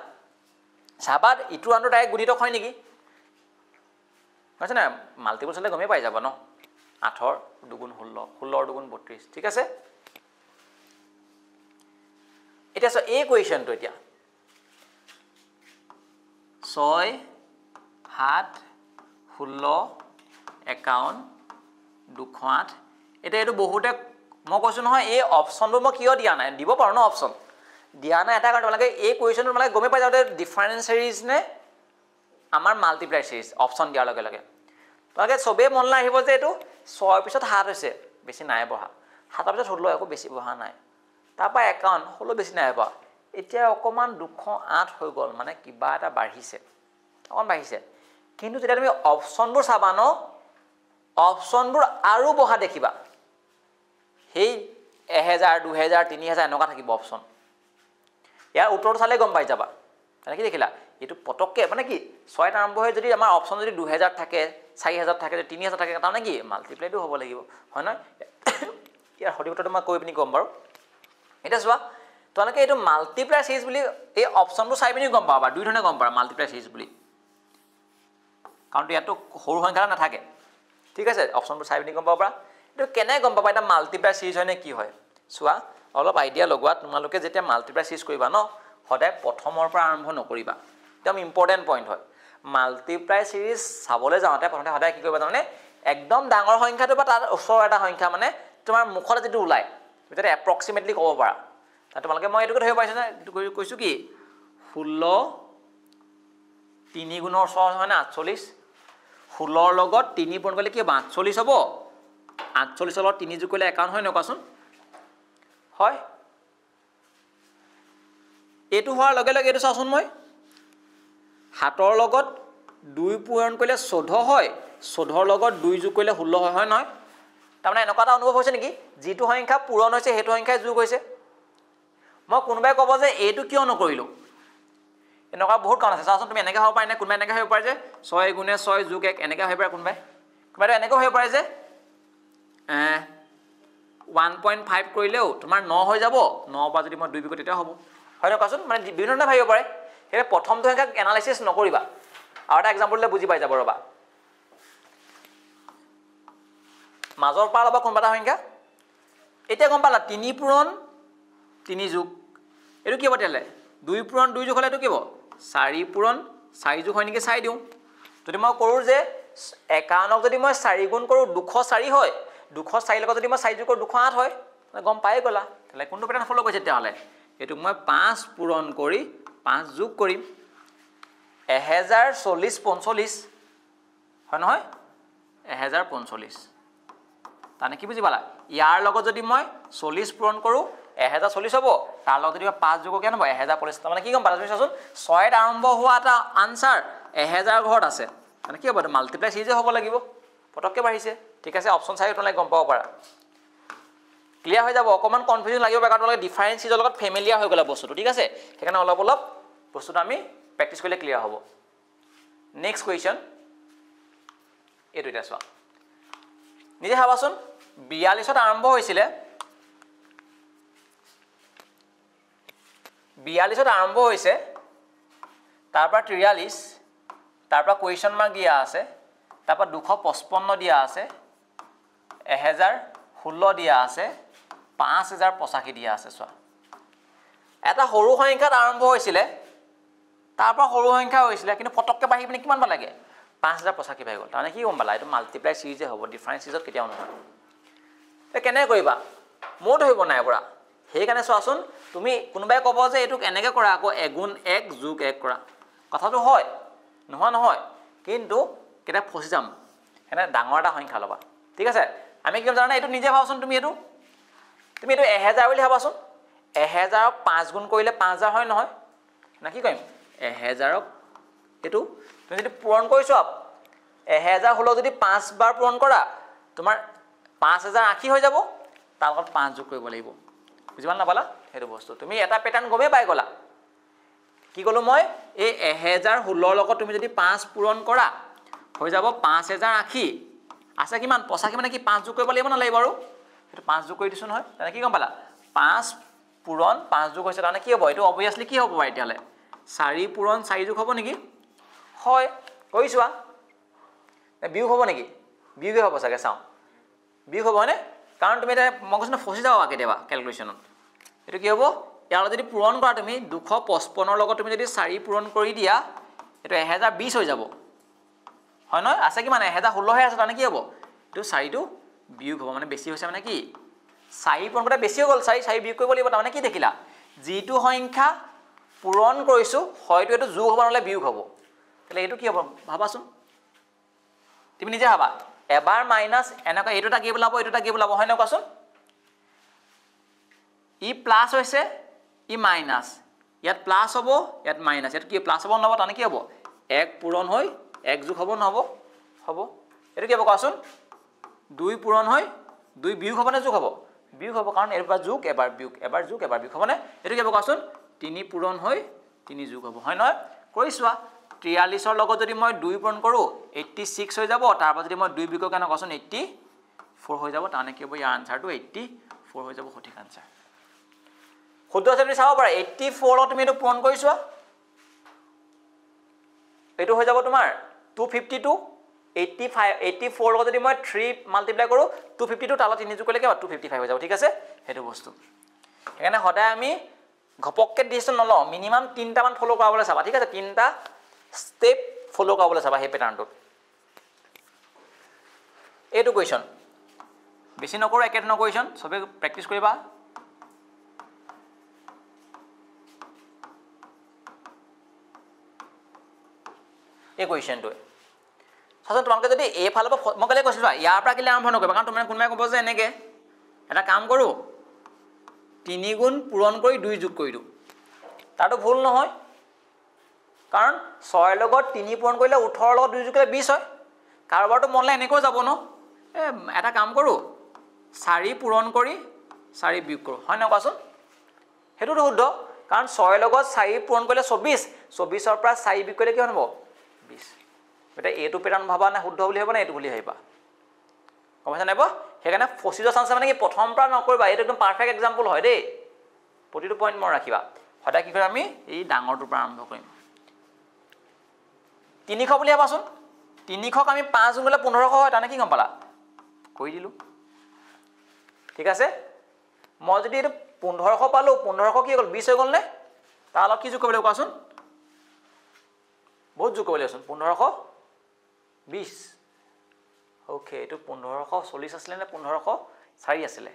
সাবাত ইটো আনটো ডাইৰেক্ট গুণিতক হয় নেকি আছে না মাল্টিপল চলে গমে পাই যাব ন 8 ৰ দুগুণ 16 16 ৰ দুগুণ 32 ঠিক আছে এতিয়া সো এই কোৱেশ্চনটো এতিয়া 6 7 16 51 208 এটা এটো বহুতে মই কৈছো নহয় এই অপচনবোৰ মই কিয় দিয়া নাই দিব পাৰো ন অপচন দিয়া নাই এটা কাৰণ লাগে এই কোৱেশ্চনটো মানে গমে পাই যাওতে ডিফাৰেন্স সিৰিজ নে আমাৰ মাল্টিপ্লাই সিৰিজ অপচন দিয়াৰ লগে লগে তাকে সবে মনলা আহিব যে এটো 6 পিছত 7 হৈছে বেছি নাই বহা 7 পিছত 16 একো বেছি বহা নাই তাপা 51 হলো বেছি নাই বহা এতিয়া অকমান 208 হৈ গল মানে কিবা এটা বাঢ়িছে অকন বাঢ়িছে কিন্তু যেতিয়া তুমি অপচনবোৰ চাবা ন অপচনবোৰ আৰু বহা দেখিবা হেই 1000 2000 3000 এনেকা থাকিব অপচন ইয়াৰ উত্তৰ চালে গম পাই যাবা মানে কি দেখিলা এইটো পটককে মানে কি 6 আৰম্ভ হৈ যদি আমাৰ অপচন যদি 2000 থাকে 4000 থাকে 3000 থাকে তাৰমানে কি মাল্টিপ্লাইটো হ'ব লাগিব হয় নহয় ইয়াৰ সঠিকটো মই কৈ পিনি কম বাৰু এটা চোৱা তোমালোকে এইটো মাল্টিপ্লাই সিৰিজ বুলি এই অপচনটো চাই পিনি গম পাবা দুই ধৰণে গম পাবা মাল্টিপ্লাই সিৰিজ বুলি কাৰণ ইয়াতো সৰু সংখ্যা নাথাকে ঠিক আছে অপচনটো চাই পিনি গম পাবা এইটো কেনে গম পাবা এটা মাল্টিপ্লাই সিৰিজ হয় নে কি হয় চোৱা অলপ আইডিয়া লগোৱা তোমালোকে যেতিয়া মাল্টিপ্লাই সিৰিজ কৰিবা ন সদায় প্ৰথমৰ পৰা আৰম্ভ নকৰিবা একদম ইম্পৰ্টেন্ট পইণ্ট হয় মাল্টিপ্লাই সিৰিজ চাবলৈ যাওঁতে প্ৰথমতে সদায় কি কৰিবা জানানে একদম ডাঙৰ সংখ্যাটো বা তাৰ ওচৰৰ এটা সংখ্যা মানে তোমাৰ মুখত যেটো ওলাই তুমি এপ্ৰক্সিমেটলি ক'ব পাৰা তোমালোকে মই এইটো ধৰিব পাৰিছো না কৈছো কি 16 3 গুণৰ ওচৰত হয় না 48 16 লগত 3 পূৰণ কৰিলে কি হ'ব 48 হ'ব 48 লগত 3 যোগ কৰিলে 51 হয় নকৱাচোন হয় এটো হোৱাৰ লগে লগে এটো চাওচোন মই 7ৰ লগত 2 পূৰণ কৰিলে 14 হয় 14ৰ লগত 2 যোগ কৰিলে 16 হয় হয় নহয় তাৰমানে এনেকুৱা এটা অনুভৱ হৈছে নেকি যিটো সংখ্যা পূৰণ হৈছে হেতু সংখ্যাই যোগ হৈছে মই কোনোবাই ক'ব যে এইটো কিয় নকৰিলো এনেকুৱা বহুত কাৰণ আছে চাওচোন তুমি এনেকৈ হ'ব পাৰে নে কোনোবাই এনেকৈ হ'ব পাৰে যে 6 গুণে 6 যোগ 1 এনেকৈ হ'ব পাৰে কোনোবাই এনেকৈ হ'ব পাৰে যে 1.5 কৰিলেও তোমাৰ 9 হৈ যাব 9 পৰা যদি মই 2 বিকো তেতিয়া হ'ব হয় না কোৱাচোন মানে বিভিন্ন ধৰণে ভাবিব পাৰে সেই প্ৰথমটো সংখ্যা এনালাইসিস নকৰিবা আৰু এটা এক্সাম্পল দিলে বুজি পাই যাব ৰবা মাজৰ পৰা লবা কোনবা এটা সংখ্যা এতিয়া গম পালা 3 পূৰণ 3 যোগ এটো কি হ'ব তেলে 2 পূৰণ 2 যোগ হলে এটো কি হ'ব 4 পূৰণ 4 যোগ হয় নেকি চাই দিও যদি মই কৰো যে 51 যদি মই 4 গুণ কৰো 204 হয় 204 লগত যদি মই 4 যোগ কৰো 208 হয় গম পাই গলা তেলে কোনটো প্যাটাৰ্ন ফলো কৰিছে তেতিয়াহলে এটো মই 5 পূৰণ কৰি 5 যোগ কৰিম 1040 হয় নহয় 1045 তানে কি বুজি পালা ইয়াৰ লগত যদি মই 40 পূৰণ কৰো 1040 হ'ব তাৰ লগত যদি 5 যোগ কেন হ'ব 1045 মানে কি গম পালা তুমি চাচোন 6 ত আৰম্ভ হোৱা এটা আনসাৰ 1000 ঘৰত আছে মানে কি হ'ব মাল্টিপ্লাই সিৰিজ হ'ব লাগিব পটককে বাঢ়িছে ঠিক আছে অপচন চাই তোমালে গম পাব পাৰা ক্লিয়াৰ হৈ যাব অকমান কনফিউজন লাগিব কাৰণ তোমালে ডিফাৰেন্স সিৰিজৰ লগত ফেমিলিয়াৰ হৈ গলা বস্তুটো ঠিক আছে সেইকাৰণে অলপ অলপ বস্তুটো আমি প্ৰেক্টিস কৰিলে ক্লিয়াৰ হ'ব নেক্সট কোৱেশ্চন এটো এটা চোৱা নিজে ভাবাচোন 42 ত আৰম্ভ হৈছিলে 42 ত আৰম্ভ হৈছে তাৰ পৰা 43 তাৰ পৰা কোৱেশ্চন মাৰ্ক দিয়া আছে তাৰ পৰা 255 দিয়া আছে 1016 দিয়া আছে 5085 দিয়া আছে চোৱা এটা সৰু সংখ্যাত আৰম্ভ হৈছিলে তাৰ পৰা সৰু সংখ্যা হৈছিলে কিন্তু ফটককে বাঢ়ি পিনে কিমান পালাগে 5085 পাই গ'ল তাৰমানে কি গম পালা এটো মাল্টিপ্লাই সিৰিজে হ'ব ডিফাৰেন্স সিৰিজত কেতিয়াও নহয় কেনে কৰিবা মোৰ ধৰিব নাই পৰা হেইকাৰণে চোৱাচোন তুমি কোনোবাই ক'ব যে এটো এনেকৈ কৰা আকৌ 1 গুণ 1 যোগ 1 কৰা কথাটো হয় নহয় কিন্তু কেটা ফসি যাম হেনে ডাঙৰ এটা সংখ্যা লবা ঠিক আছে আমি কি জানা এটো নিজে ভাবচোন তুমি এটো 1000 বুলি ভাবাচোন 1000 ক 5 গুণ কৰিলে 5000 হয় নহয় না কি কইম 1000 ক এটো তুমি যদি পূৰণ কৰিছো 1000 হলো যদি 5 বাৰ পূৰণ কৰা তোমাৰ 5080 হৈ যাব তাৰ লগত 5 যোগ কৰিব লাগিব বুজিবা না পালা হেতু বস্তু তুমি এটা প্যাটাৰ্ন গমে পাই গলা কি কলো মই এই 1016 লগত তুমি যদি 5 পূৰণ কৰা হৈ যাব 5080 আছে কিমান 85 মানে কি 5 যোগ কৰিব লাগিব না লাগিব আৰু এটো 5 যোগ কৰি দিছো নহয় তানে কি গম পালা 5 পূৰণ 5 যোগ হৈছে তানে কি হ'ব এটো অবভিয়াসলি কি হ'ব এতিয়ালে 4 পূৰণ 4 যোগ হ'ব নেকি হয় কৈছোৱা বিয়োগ হ'ব নেকি বিয়োগ হ'ব চাগে চাও বিয়োগ হ'ব নে কাৰণ তুমি এটা মগজনে ফসি যাবা কেতিয়াবা ক্যালকুলেশনত এটো কি হ'ব ইয়াৰ যদি পূৰণ কৰা তুমি 255 লগত তুমি যদি 4 পূৰণ কৰি দিয়া এটো 1020 হৈ যাব হয় নহয় আছে কি মানে 1016 হে আছে তানে কি হ'ব এটো 4 টো বিয়োগ হ'ব মানে বেছি হৈছে মানে কি 4 পূৰণ কৰা বেছি হৈ গল 4 বিয়োগ কৰিব লাগিব তাৰমানে কি দেখিলা যিটো সংখ্যা পূৰণ কৰিছো হয়তো এটো যোগ হ'ব নহলে বিয়োগ হ'ব তাহলে এটো কি হ'ব ভাবাচোন তুমি নিজে ভাবা এবাৰ মাইনাস এনেকা এটোটা কি বলাব এটোটা কি বলাব হয় না কোৱাচোন ই প্লাস হৈছে ই মাইনাস ইয়াত প্লাস হ'ব ইয়াত মাইনাস এটো কি প্লাস হ'ব নহব তানে কি হ'ব 1 পূৰণ হৈ 1 যোগ হ'ব নহব হ'ব এটো কি হ'ব কোৱাচোন 2 পূৰণ হৈ 2 বিয়োগ হ'ব না যোগ হ'ব বিয়োগ হ'ব কাৰণ এবাৰ যোগ এবাৰ বিয়োগ এবাৰ যোগ এবাৰ বিয়োগ হ'ব না এটো কি হ'ব কোৱাচোন 3 পূৰণ হৈ 3 যোগ হ'ব হয় নহয় কৰি চোৱা 43 লগত যদি মই 2 পূৰণ কৰোঁ 86 হৈ যাব তাৰ পৰা যদি মই 2 বিকো কেনে কচোন 84 হৈ যাব তানে কি হ'ব ইয়াৰ আনসাৰটো 84 হৈ যাব সঠিক আনসাৰ শুদ্ধ আছে তুমি চাব পাৰা 84 লগত তুমি এটো পূৰণ কৰি চোৱা এটো হৈ যাব তোমাৰ 252 85 84 লগত যদি মই 3 মাল্টিপ্লাই কৰো 252 তালত 3 যোগ কৰিলে কি হ'ব 255 হৈ যাব ঠিক আছে হেতু বস্তু এখানে সদায় আমি ঘপককে ডিসিশন নল মিনিমাম 3টা মান ফলো কৰাবলৈ চাবা ঠিক আছে 3টা স্টেপ ফলো কৰাবলৈ চাবা হে প্যাটাৰ্নটো এটো কোৱেশ্চন বেছি নকৰো একে ধৰণৰ কোৱেশ্চন সবে প্ৰ্যাকটিছ কৰিবা এই কোৱেশ্চনটো সাধাৰণ তোমালোকে যদি এই ফালৰ পৰা মই কলে কৈছিলা ইয়াৰ পৰা কিলে আৰম্ভ নকৰিবা কাৰণ তুমি কোনমাই ক'ব যে এনেকে এটা কাম কৰো 3 গুণ পূৰণ কৰি 2 যোগ কৰি দিও তাতো ভুল নহয় কাৰণ 6 লগত 3 পূৰণ কৰিলে 18 লগত 2 যোগ কৰিলে 20 হয় কাৰবাৰটো মনলে এনেকৈ যাব ন এটা কাম কৰো 4 পূৰণ কৰি 4 বিয়োগ কৰো হয় না কোৱাচোন হেতুটো শুদ্ধ কাৰণ 6 লগত 4 পূৰণ কৰিলে 24 24 ৰ পৰা 4 বিয়োগ কৰিলে কি হ'ব 20 এটা এটো প্যাটাৰ্ন ভাবা না শুদ্ধ বুলি হ'ব না এটো বুলি ভাবিবা কমছে নাইবা হেকানে ফসিজৰ চান্স মানে কি প্ৰথম পৰা নকৰিবা এটো একদম পাৰফেক্ট এক্সাম্পল হয় দেই প্ৰতিটো পইণ্ট মই ৰাখিবা সদায় কি কৰিম আমি এই ডাঙৰটোৰ পৰা আৰম্ভ কৰিম 300 বুলি ভাবাচোন 300ক আমি 5 গুণ কৰিলে 1500 হয় তানে কি গম পালা কৈ দিলো ঠিক আছে মই যদি এটো 1500 পালো 1500 কি হ'ল 20 হৈ গ'ল নে তাৰ অলপ কি যোগ কৰিব লাগিব কোৱাচোন বহুত যোগ কৰিব লাগিব 1520 ওকে এটো 1540 আছিল নে 1504 আছিল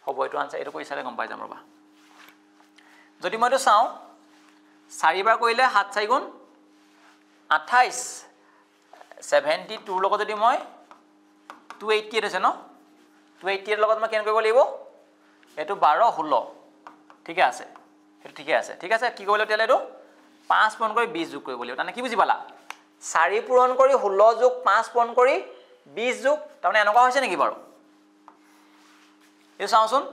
হ'ব এটো আনসাৰ এটো কৈ চালে গম পাই যাম ৰবা যদি মই এটো চাও 4 বাৰ কৰিলে 7 4 গুণ 28 72 লগত যদি মই 288 আছে ন 288 লগত মই কেন কৰিব লাগিব এটো 12 16 ঠিক আছে এটো ঠিক আছে কি কৰিব তেলে এটো 5 পূৰণ কৰি 20 যোগ কৰিব লাগিব তানে কি বুজি পালা 4 পূৰণ কৰি 16 যোগ 5 পূৰণ কৰি 20 যোগ তাৰমানে এনেকুৱা হৈছে নেকি বাৰু এই চাওচোন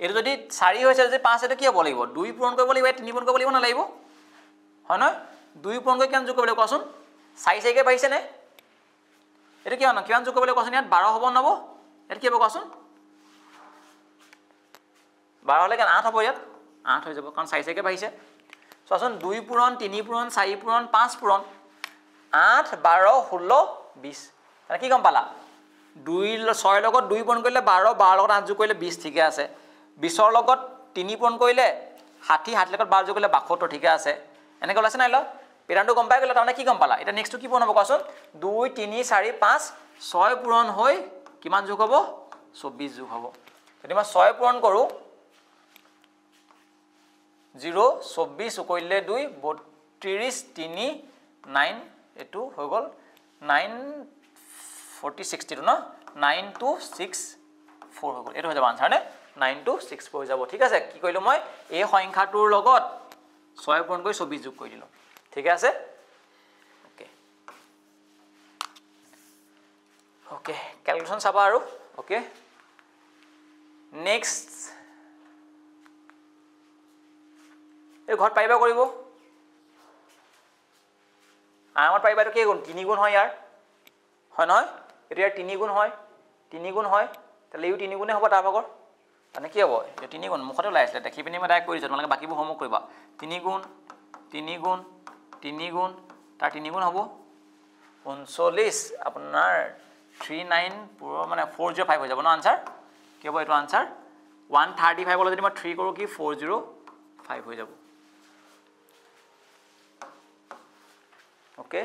এটো যদি 4 হৈছে যদি 5 এটো কি হ'ব লাগিব 2 পূৰণ কৰিব লাগিব 3 পূৰণ কৰিব লাগিব না লাগিব হয় ন 2 পূৰণ কৰি কেন যোগ কৰিব লাগিব কোৱাচোন 4 4 কে পাইছে নে এটো কি হয় কিমান যোগ কৰিব লাগিব কোৱাচোন ইয়াত 12 হ'ব নব এটো কি হ'ব কোৱাচোন 12 হলে কেন 8 হ'ব ইয়াত 8 হৈ যাব কাৰণ 4 4 কে পাইছে চোৱাচোন 2 পূৰণ 3 পূৰণ 4 পূৰণ 5 পূৰণ 8 12 16 20 তানে কি গম পালা 2 6 লগত 2 পূৰণ কৰিলে 12 12 লগত 8 যোগ কৰিলে 20 ঠিকে আছে 20 ৰ লগত 3 পূৰণ কৰিলে 60 60 লগত 12 যোগ কৰিলে 72 ঠিকে আছে এনেকৈ ওলাইছে নাই ল প্যাটাৰ্নটো গম পাই গ'লা তাৰমানে কি গম পালা এটা নেক্সটটো কি পূৰণ হ'ব কোৱাচোন 2 3 4 5 6 পূৰণ হৈ কিমান যোগ হ'ব 24 যোগ হ'ব যদি মই 6 পূৰণ কৰো 0 24 কৰিলে 2 32 3 9 এটো হৈ গ'ল 9 40 62 ন 9264 হৈ গ'ল এটো হৈ যাব আনসাৰ নে 9264 হৈ যাব ঠিক আছে কি কৰিলো মই এই সংখ্যাটোৰ লগত 6 পূৰণ কৰি 24 যোগ কৰি দিলো ঠিক আছে ওকে ওকে ক্যালকুলেশন চাবা আৰু ওকে নেক্সট এই ঘৰত পাইবা কৰিব আমাৰ পাইবাটো কি গুণ 3 গুণ হয় ইয়াৰ হয় নহয় এটো ইয়াৰ 3 গুণ হয় 3 গুণ হয় তাহলে ইউ 3 গুণে হ'ব তাৰ ভাগৰ মানে কি হ'ব এই 3 গুণ মুখতে ওলাই আছিল দেখি পিনি মই ডাইৰেক্ট কৰিছো তোমালোকে বাকিবোৰ হোমৱৰ্ক কৰিবা 3 গুণ 3 গুণ 3 গুণ তাৰ 3 গুণ হ'ব 39 আপোনাৰ 39 পুরো মানে 405 হৈ যাব ন আনসার কি হ'ব এটো আনসার 135 হলে যদি মই 3 কৰো কি 405 হৈ যাব ওকে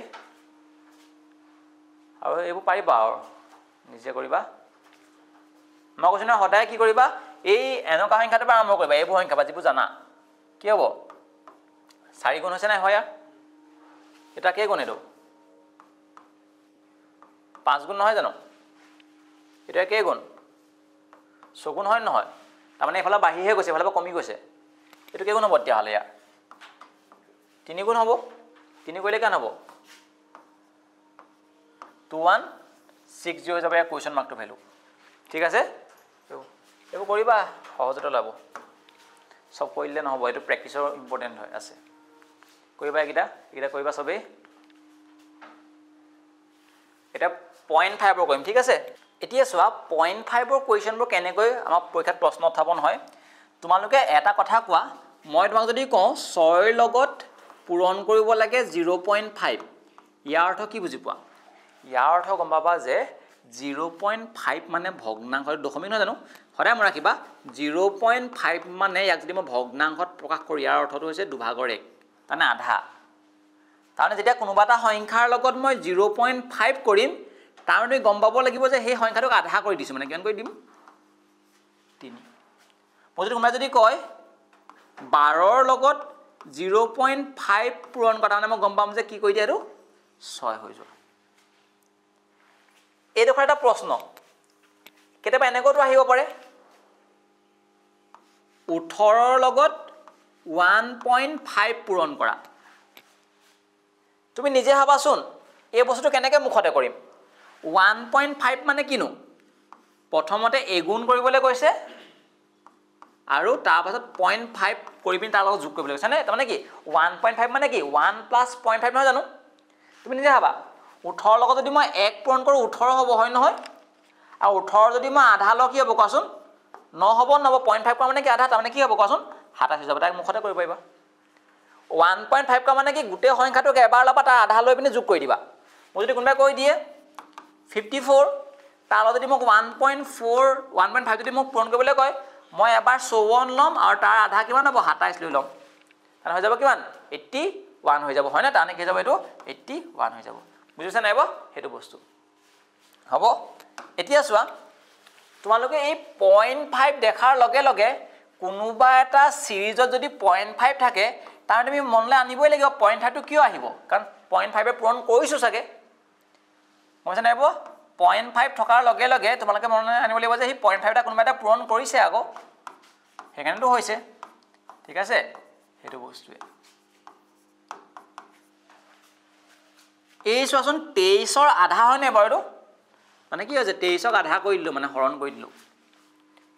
আৰু এবোৰ পাৰিবা আৰু নিজে কৰিবা মই কৈছো না সদায় কি কৰিবা এই এনেকা সংখ্যাটো পৰা আৰম্ভ কৰিবা এই সংখ্যা বা যিবোৰ জানা কি হ'ব 4 গুণ হৈছে না হয় এটা কে গুণ এটো 5 গুণ নহয় জানো এটা কে গুণ 6 গুণ হয় নহয় তাৰ মানে এফালে বাঢ়িহে গৈছে এফালে কমি গৈছে এটো কে গুণ হ'ব তেতিয়া হলে ইয়াৰ 3 গুণ হ'ব 3 কৰিলে কেন হ'ব 2160 হৈ যাব ইয়াৰ কোৱেশ্চন মাৰ্কটো ভ্যালু ঠিক আছে এবোৰ কৰিবা সহজতে লাভ সব কৰিলে নহ'ব, এইটো প্ৰেক্টিছৰ ইম্পৰ্টেণ্ট হয় আছে। কৰিবা এইকেইটা কৰিবা চবেই। এটা 0.5ৰ কৰিম, ঠিক আছে। এতিয়া চোৱা 0.5ৰ কুৱেশ্যনবোৰ কেনেকৈ আমাৰ পৰীক্ষাত প্ৰশ্ন উত্থাপন হয়। তোমালোকে এটা কথা কোৱা, মই তোমাক যদি কওঁ 6ৰ লগত পূৰণ কৰিব লাগে 0.5, ইয়াৰ অৰ্থ কি বুজি পোৱা? ইয়াৰ অৰ্থ গম পাবা যে 0.5 মানে ভগ্নাংশ, দশমিক নহয় জানো? সদায় মনত ৰাখিবা 0.5 মানে ইয়াক যদি মই ভগ্নাংশত প্ৰকাশ কৰোঁ, ইয়াৰ অৰ্থটো হৈছে 2/1, তাৰমানে আধা। তাৰমানে যেতিয়া কোনোবা এটা সংখ্যাৰ লগত মই 0.5 কৰিম, তাৰমানে তুমি গম পাব লাগিব যে সেই সংখ্যাটোক আধা কৰি দিছোঁ, মানে কিমান কৰি দিম? 3। মই যদি কোনোবাই যদি কয় 12ৰ লগত 0.5 পূৰণ কৰা, তাৰমানে মই গম পাম যে কি কৰি দিয়ে, এইটো 6 হৈ যোৱা। এইডোখৰ এটা প্ৰশ্ন, কেতিয়াবা এনেকৈতো আহিব পাৰে 18ৰ লগত 1.5 পূৰণ কৰা। তুমি নিজে ভাবাচোন এই বস্তুটো কেনেকৈ মুখতে কৰিম। 1.5 মানে কিনো? প্ৰথমতে এগুণ কৰিবলৈ কৈছে আৰু তাৰপাছত 0.5 কৰি পিনি তাৰ লগত যোগ কৰিবলৈ কৈছে, নে? তাৰমানে কি 1.5 মানে কি 1 + 0.5 নহয় জানো? তুমি নিজে ভাবা 18ৰ লগত যদি মই 1 পূৰণ কৰোঁ 18 হ'ব, হয় নহয়? আৰু 18 যদি মই আধা লওঁ কি হ'ব কোৱাচোন? 9 হ'ব, 0.5 কৰা মানে কি আধা, তাৰমানে কি হ'ব কোৱাচোন? 27 হৈ যাব। তাক মুখতে কৰিব পাৰিবা। 1.5 কৰা মানে কি গোটেই সংখ্যাটোক এবাৰ ল'বা, তাৰ আধা লৈ পিনি যোগ কৰি দিবা। মই যদি কোনোবাই কৈ দিয়ে 54, তাৰ লগত যদি মোক 1.5 যদি মোক পূৰণ কৰিবলৈ কয়, মই এবাৰ 54 ল'ম আৰু তাৰ আধা কিমান হ'ব? 27 লৈ ল'ম। তাৰমানে হৈ যাব কিমান? 81 হৈ যাব, হয় নে? তাৰমানে কি হৈ যাব? এইটো 81 হৈ যাব। বুজিছা নাই বাৰু সেইটো বস্তু? হ'ব। এতিয়া চোৱা, তোমালোকে এই 0.5 দেখাৰ লগে লগে কোনোবা এটা ছিৰিজত যদি 0.5 থাকে, তাৰমানে তুমি মনলৈ আনিবই লাগিব 0.5টো কিয় আহিব, কাৰণ 0.5 পূৰণ কৰিছোঁ চাগে। বুজিছা নাই বাৰু? 0.5 থকাৰ লগে লগে তোমালোকে মনলৈ আনিব লাগিব যে সেই 0.5 এটা কোনোবা এটা পূৰণ কৰিছে আকৌ, সেইকাৰণেতো হৈছে, ঠিক আছে? সেইটো বস্তুৱে। এই চোৱাচোন 23ৰ আধা হয় নাই বাৰু? এইটো মানে কি হৈছে 23ক আধা কৰি দিলোঁ, মানে হৰণ কৰি দিলোঁ,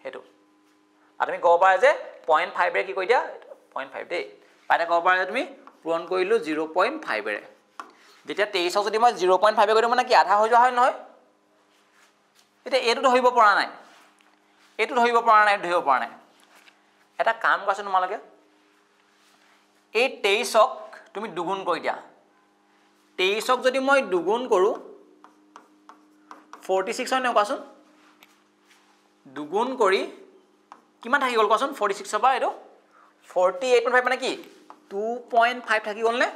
সেইটো। আৰু তুমি ক'ব পাৰা যে 0.5ৰে কি কৰি দিয়া? 0.5 দেই, পাইতে ক'ব পাৰা যে তুমি পূৰণ কৰিলোঁ 0.5ৰে। যেতিয়া 23ক যদি মই 0.5 কৰি দিওঁ মানে কি আধা হৈ যোৱা হয় নহয়? এতিয়া এইটো ধৰিব পৰা নাই, এইটো ধৰিব পৰা নাই, ধৰিব পৰা নাই। এটা কাম কৰাচোন তোমালোকে, এই 23ক তুমি দুগুণ কৰি দিয়া। 23ক যদি মই দুগুণ কৰোঁ 46 হয় নহয় কোৱাচোন? দুগুণ কৰি কিমান থাকি গ'ল কোৱাচোন? 46ৰ পৰা এইটো 48.5 মানে কি 2.5 থাকি গ'লনে?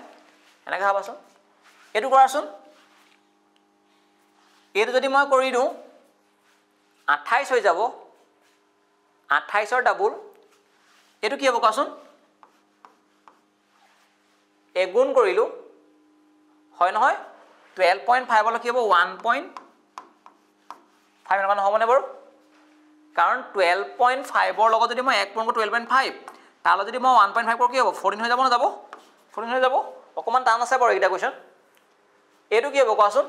এনেকৈ ভাবাচোন, এইটো কৰাচোন। এইটো যদি মই কৰি দিওঁ 28 হৈ যাব, 28ৰ ডাবুল, এইটো কি হ'ব কোৱাচোন? এগুণ কৰিলোঁ, হয় নহয়? 12.5 কি হ'ব? 1.5 এনেকুৱা নহ'বনে বাৰু? কাৰণ 12.5ৰ লগত যদি মই 1 পূৰণ কৰোঁ 12.5, তাৰ লগত যদি মই 1.5 কৰোঁ কি হ'ব? 14 হৈ যাব, নাযাব? 14 হৈ যাব। অকণমান টান আছে বাৰু এইকেইটা কুৱেশ্যন। এইটো কি হ'ব কোৱাচোন?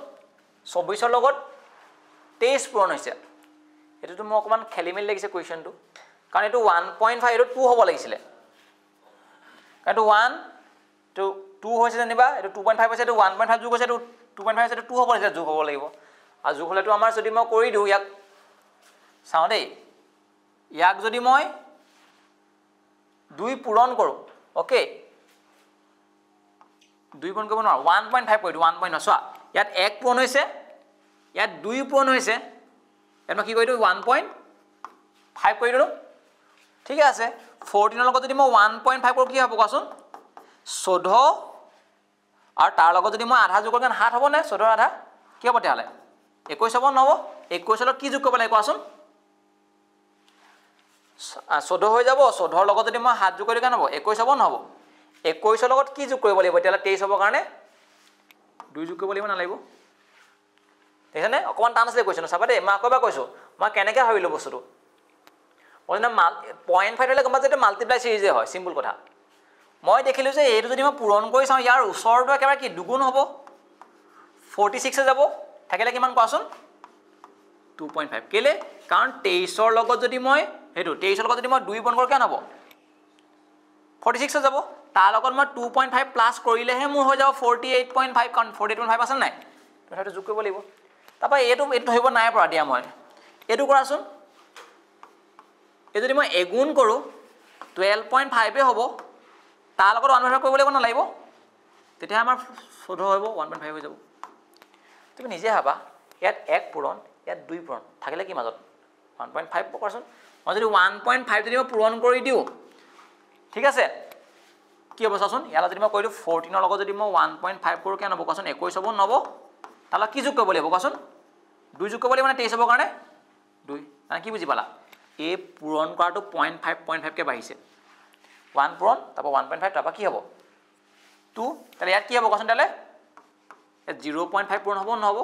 24ৰ লগত 23 পূৰণ হৈছে। এইটোতো মোৰ অকণমান খেলি মেলি লাগিছে কুৱেশ্যনটো, কাৰণ এইটো 1.5, এইটো 2 হ'ব লাগিছিলে। কাৰণ এইটো 1, এইটো 2 হৈছে যেনিবা, এইটো 2.5 হৈছে, এইটো 1.5 যোগ হৈছে, এইটো 2.5 হৈছে, এইটো 2 হ'ব লাগিছিলে, যোগ হ'ব লাগিব। আৰু যোগ হ'লেতো আমাৰ যদি মই কৰি দিওঁ ইয়াক, চাওঁ দেই, ইয়াক যদি মই 2 পূৰণ কৰোঁ, অ'কে, 2 পূৰণ কৰিব নোৱাৰোঁ, 1.5 কৰি দিওঁ, 1.5 চোৱা, ইয়াত 1 পূৰণ হৈছে, ইয়াত 2 পূৰণ হৈছে, ইয়াত মই কি কৰি দিওঁ? 1.5 কৰি দিলোঁ, ঠিকে আছে। 14ৰ লগত যদি মই 1.5 কৰোঁ কি হ'ব কোৱাচোন? 14, আৰু তাৰ লগত যদি মই আধা যোগ কৰোঁ 7 হ'বনে? 14ৰ আধা কি হ'ব তেতিয়াহ'লে? 21 হ'ব, নহ'ব? 21ৰ লগত কি যোগ কৰিব লাগে কোৱাচোন? 14 হৈ যাব, 14ৰ লগত যদি মই 7 যোগ কৰি দিওঁ কিমান হ'ব? 21 হ'ব, নহ'ব? 21ৰ লগত কি যোগ কৰিব লাগিব তেতিয়াহ'লে 23 হ'বৰ কাৰণে? 2 যোগ কৰিব লাগিব, নালাগিব? দেখিছেনে? অকণমান টান আছিলে কুৱেশ্যনটো, চাবা দেই। মই আকৌ এবাৰ কৈছোঁ, মই কেনেকৈ ভাবিলোঁ বস্তুটো। মই 0.5 হ'লে গম পাইছোঁ এইটো মাল্টিপ্লাই ছিৰিজে হয়, চিম্পুল কথা। মই দেখিলোঁ যে এইটো যদি মই পূৰণ কৰি চাওঁ, ইয়াৰ ওচৰটো একেবাৰে কি দুগুণ হ'ব, 46 হৈ যাব, থাকিলে কিমান কোৱাচোন? 2.5। কেলৈ? কাৰণ 23ৰ লগত যদি মই 23ৰ লগত যদি মই 2 পূৰণ কৰোঁ কিমান হ'ব? 46 হৈ যাব তাৰ লগত মই 2.5 প্লাস কৰিলেহে মোৰ হৈ যাব 48.5 কাৰণ 48.5 আছে নাই তথাপি যোগ কৰিব লাগিব তাৰপা এইটো ধৰিব নাই পৰা দিয়া মই এইটো কৰাচোন এই যদি মই এগুণ কৰো 12.5 এ হ'ব তাৰ লগত 1/5 কৰিব লাগিব না লাগিব তেতিয়া আমাৰ 14 হ'ব 1.5 হৈ যাব তুমি নিজে ভাবা ইয়াত 1 পূৰণ ইয়াত 2 পূৰণ থাকিলে কি মাজত 1.5 কৰাচোন মই যদি 1.5 যদি মই পূৰণ কৰি দিও ঠিক আছে কি হ'ব চাচোন ইয়ালা যদি মই কৈলো 14 ৰ লগত যদি মই 1.5 কৰো কেন হ'ব কোৱাচোন 21 হ'ব নব তালা কি যোগ কৰিব লাগিব কোৱাচোন 2 যোগ কৰিব লাগিব না 23 হ'ব কাৰণে 2 মানে কি বুজি পালা এ পূৰণ কৰাটো 0.5 কে বাঢ়িছে 1 পূৰণ তাপা 1.5 তাপা কি হ'ব 2 তালে ইয়াত কি হ'ব কোৱাচোন তালে 0.5 পূৰণ হ'ব নহব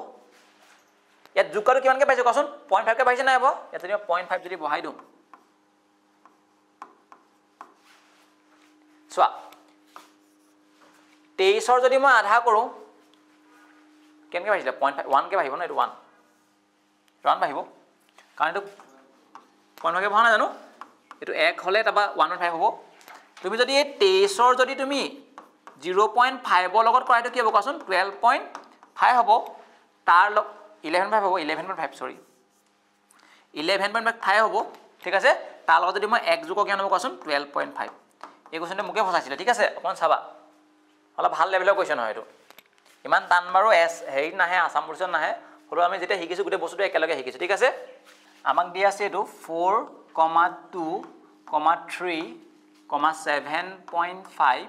ইয়াত যোগ কৰাটো কিমানকে পাইছে কোৱাচোন 0.5 কে বাঢ়িছে নাই হ'ব ইয়াত যদি 0.5 যদি বহাই দিও চোৱা 23 ৰ যদি মই আধা কৰো কেনকে বাঢ়িছে 0.1 কে বাঢ়িব না এটো 1 বাঢ়িব কাৰণ এটো 0.5 কে বহা না জানো এটো 1 হলে তাবা 1.5 হ'ব তুমি যদি এই 23 ৰ যদি তুমি 0.5 ৰ লগত কৰা এটো কি হ'ব কোৱাচোন 12.5 হ'ব তাৰ 11.5 হ'ব 11.5 সৰি 11.5 হ'ব ঠিক আছে তাৰ লগত যদি মই 1 যোগ কিমান হ'ব কোৱাচোন 12.5 এই কোৱেশ্চনটো মুকে ফসাইছিল ঠিক আছে অকন চাবা হলা ভাল লেভেলৰ কোৱেশ্চন হয় এটো ইমান টান বাৰো এস হেৰি নাহে আসাম পুলিচত নাহে হলো আমি যেটা শিকিছো গুটে বস্তুটো একেলগে শিকিছো ঠিক আছে আমাক দিয়া আছে এটো 4,2,3,7.5,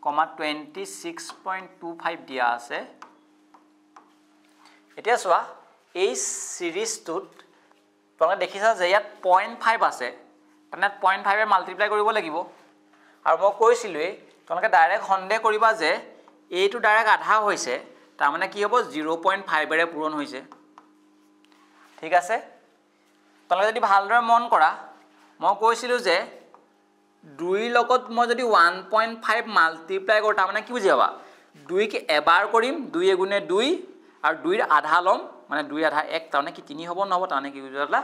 26.25 দিয়া আছে এতিয়া চোৱা এই সিরিজটোত তোমরা দেখিছা যে ইয়াত 0.5 আছে মানে 0.5 এ মাল্টিপ্লাই কৰিব লাগিব আৰু মই কৈছিলুৱে তোমালোকে ডাইৰেক্ট সন্দেহ কৰিবা যে এইটো ডাইৰেক্ট আধা হৈছে তাৰ মানে কি হ'ব 0.5 এৰে পূৰণ হৈছে ঠিক আছে তোমালোকে যদি ভালদৰে মন কৰা মই কৈছিলু যে 2 লগত মই যদি 1.5 মাল্টিপ্লাই কৰো তাৰ মানে কি বুজি পাবা 2 কে এবাৰ কৰিম 2 গুণে 2 আৰু 2 ৰ আধা লম মানে 2 আধা 1 তাৰ মানে কি 3 হ'ব নহব তাৰ মানে কি বুজিলা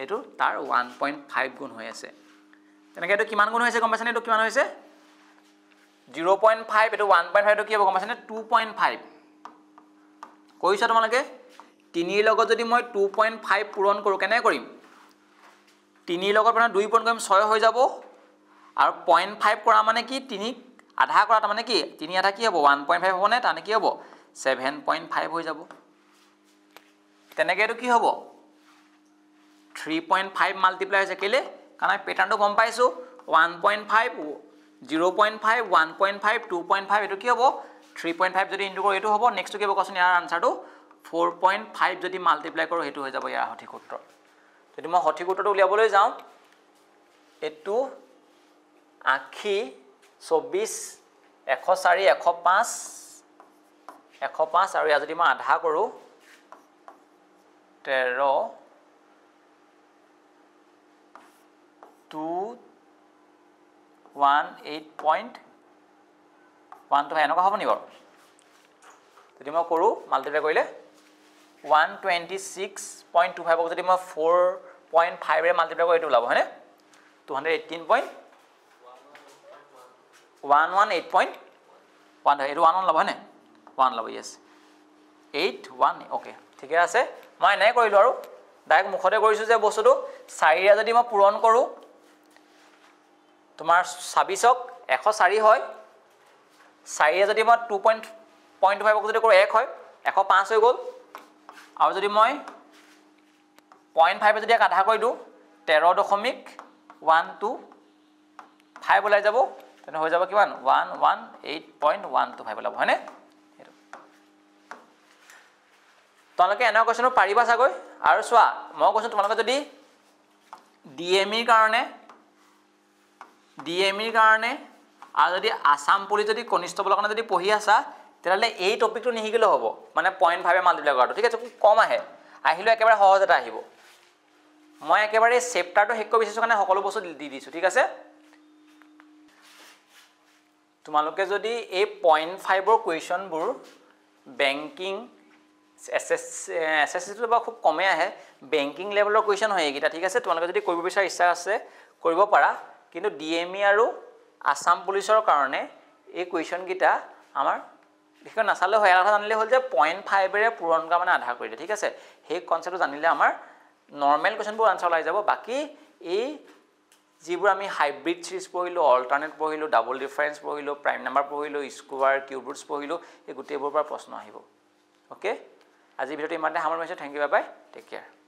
এটো তাৰ 1.5 গুণ হৈ আছে তেনেকে এটো কিমান গুণ হৈছে গম পাইছানে এটো কিমান হৈছে 0.5 এটো 1.5 এটো কি হ'ব গম পাইছানে 2.5 কৈছা তোমালোকে 3 ৰ লগত যদি মই 2.5 পূৰণ কৰো কেনে কৰিম 3 ৰ লগত মানে 2 পূৰণ কৰিম 6 হৈ যাব আৰু 0.5 কৰা মানে কি 3 আধা কৰা তাৰ মানে কি 3 আধা কি হ'ব 1.5 হ'ব নে তানে কি হ'ব 7.5 হৈ যাব তেনেকে এটো কি হ'ব 3.5 মাল্টিপ্লাই হৈছে কেলে কাৰণ আমি প্যাটাৰ্নটো গম পাইছো 1.5 0.5 1.5 2.5 এটো কি হ'ব 3.5 যদি ইনটু কৰো এটো হ'ব নেক্সট কি হ'ব কোৱেশ্চন ইয়াৰ আনসাৰটো 4.5 যদি মাল্টিপ্লাই কৰো হেতু হৈ যাব ইয়াৰ সঠিক উত্তৰ যদি মই সঠিক উত্তৰটো উলিয়াবলৈ যাও এটো 80 24 104 105 আৰু ইয়া যদি মই আধা কৰো 13 218.1 তো এনেকুৱা হ'ব নি বাৰু যদি মই কৰো মাল্টিপ্লাই কৰিলে 126.25 যদি মই 4.5 ৰে মাল্টিপ্লাই কৰো এটো ওলাব হয়নে 218.118.1 এটো 1 ওলাব হয়নে 1 ওলাব यस 81 ওকে ঠিক আছে মই নাই কৰিলো আৰু ডাইৰেক্ট মুখতে কৰিছো যে বস্তুটো 4 ৰে যদি মই পূৰণ কৰো তোমাৰ 26ক 104 হয় 4 ৰে যদি মই 2.5 যদি কৰো 1 হয় 105 হৈ গল আৰু যদি মই 0.5 যদি আধা কৰি দিও 13.125 ওলাই যাব তেনে হৈ যাব কিমান 118.125 ওলাব হয়নে তোমালোকে এনে কোৱেশ্চন পাৰিবা চাগৈ আৰু চোৱা মই কৈছো তোমালোকে যদি ডিএমই কাৰণে আৰু যদি আসাম পুলিচ যদি কনিষ্টেবলৰ কাৰণে যদি পঢ়ি আছা তেতিয়ালে এই টপিকটো নিহিকিলে হ'ব মানে 0.5 এ মাল্টিপ্লাই কৰাটো ঠিক আছে কম আহে আহিলো একেবাৰে সহজ এটা আহিব মই একেবাৰে চেপ্টাৰটো হেক কৰি বিশেষ কাৰণে সকলো বস্তু দি দিছো ঠিক আছে তোমালোকে যদি এই 0.5 ৰ কোৱেশ্চনবোৰ বেংকিং এসএসসি তো বা খুব কমে আহে বেংকিং লেভেলৰ কোৱেশ্চন হয় এইকিটা ঠিক আছে তোমালোকে যদি কৰিব বিচাৰ ইচ্ছা আছে কৰিব পাৰা কিন্তু ডিএমই আৰু আসাম পুলিচৰ কাৰণে এই কুৱেশ্যন গিটা আমাৰ বিশেষ নাচালে হয় এটা জানিলে হ'ল যে 0.5 এৰে পূৰণ কৰা মানে আধা কৰি দিয়ে ঠিক আছে সেই কনসেপ্টটো জানিলে আমাৰ নৰমাল কোৱেশ্যনবোৰ আনসাৰ ওলাই যাব বাকি এই যিবোৰ আমি হাইব্ৰিড সিৰিজ পঢ়িলো অল্টাৰনেট পঢ়িলো ডাবল ডিফাৰেন্স পঢ়িলো প্ৰাইম নাম্বাৰ পঢ়িলো স্কোয়াৰ কিউব ৰুটস পঢ়িলো এই গোটেইবোৰৰ পৰা প্ৰশ্ন আহিব ওকে আজি ভিডিওটো ইমানতে সামৰণি মাৰিছো thank you bye bye take care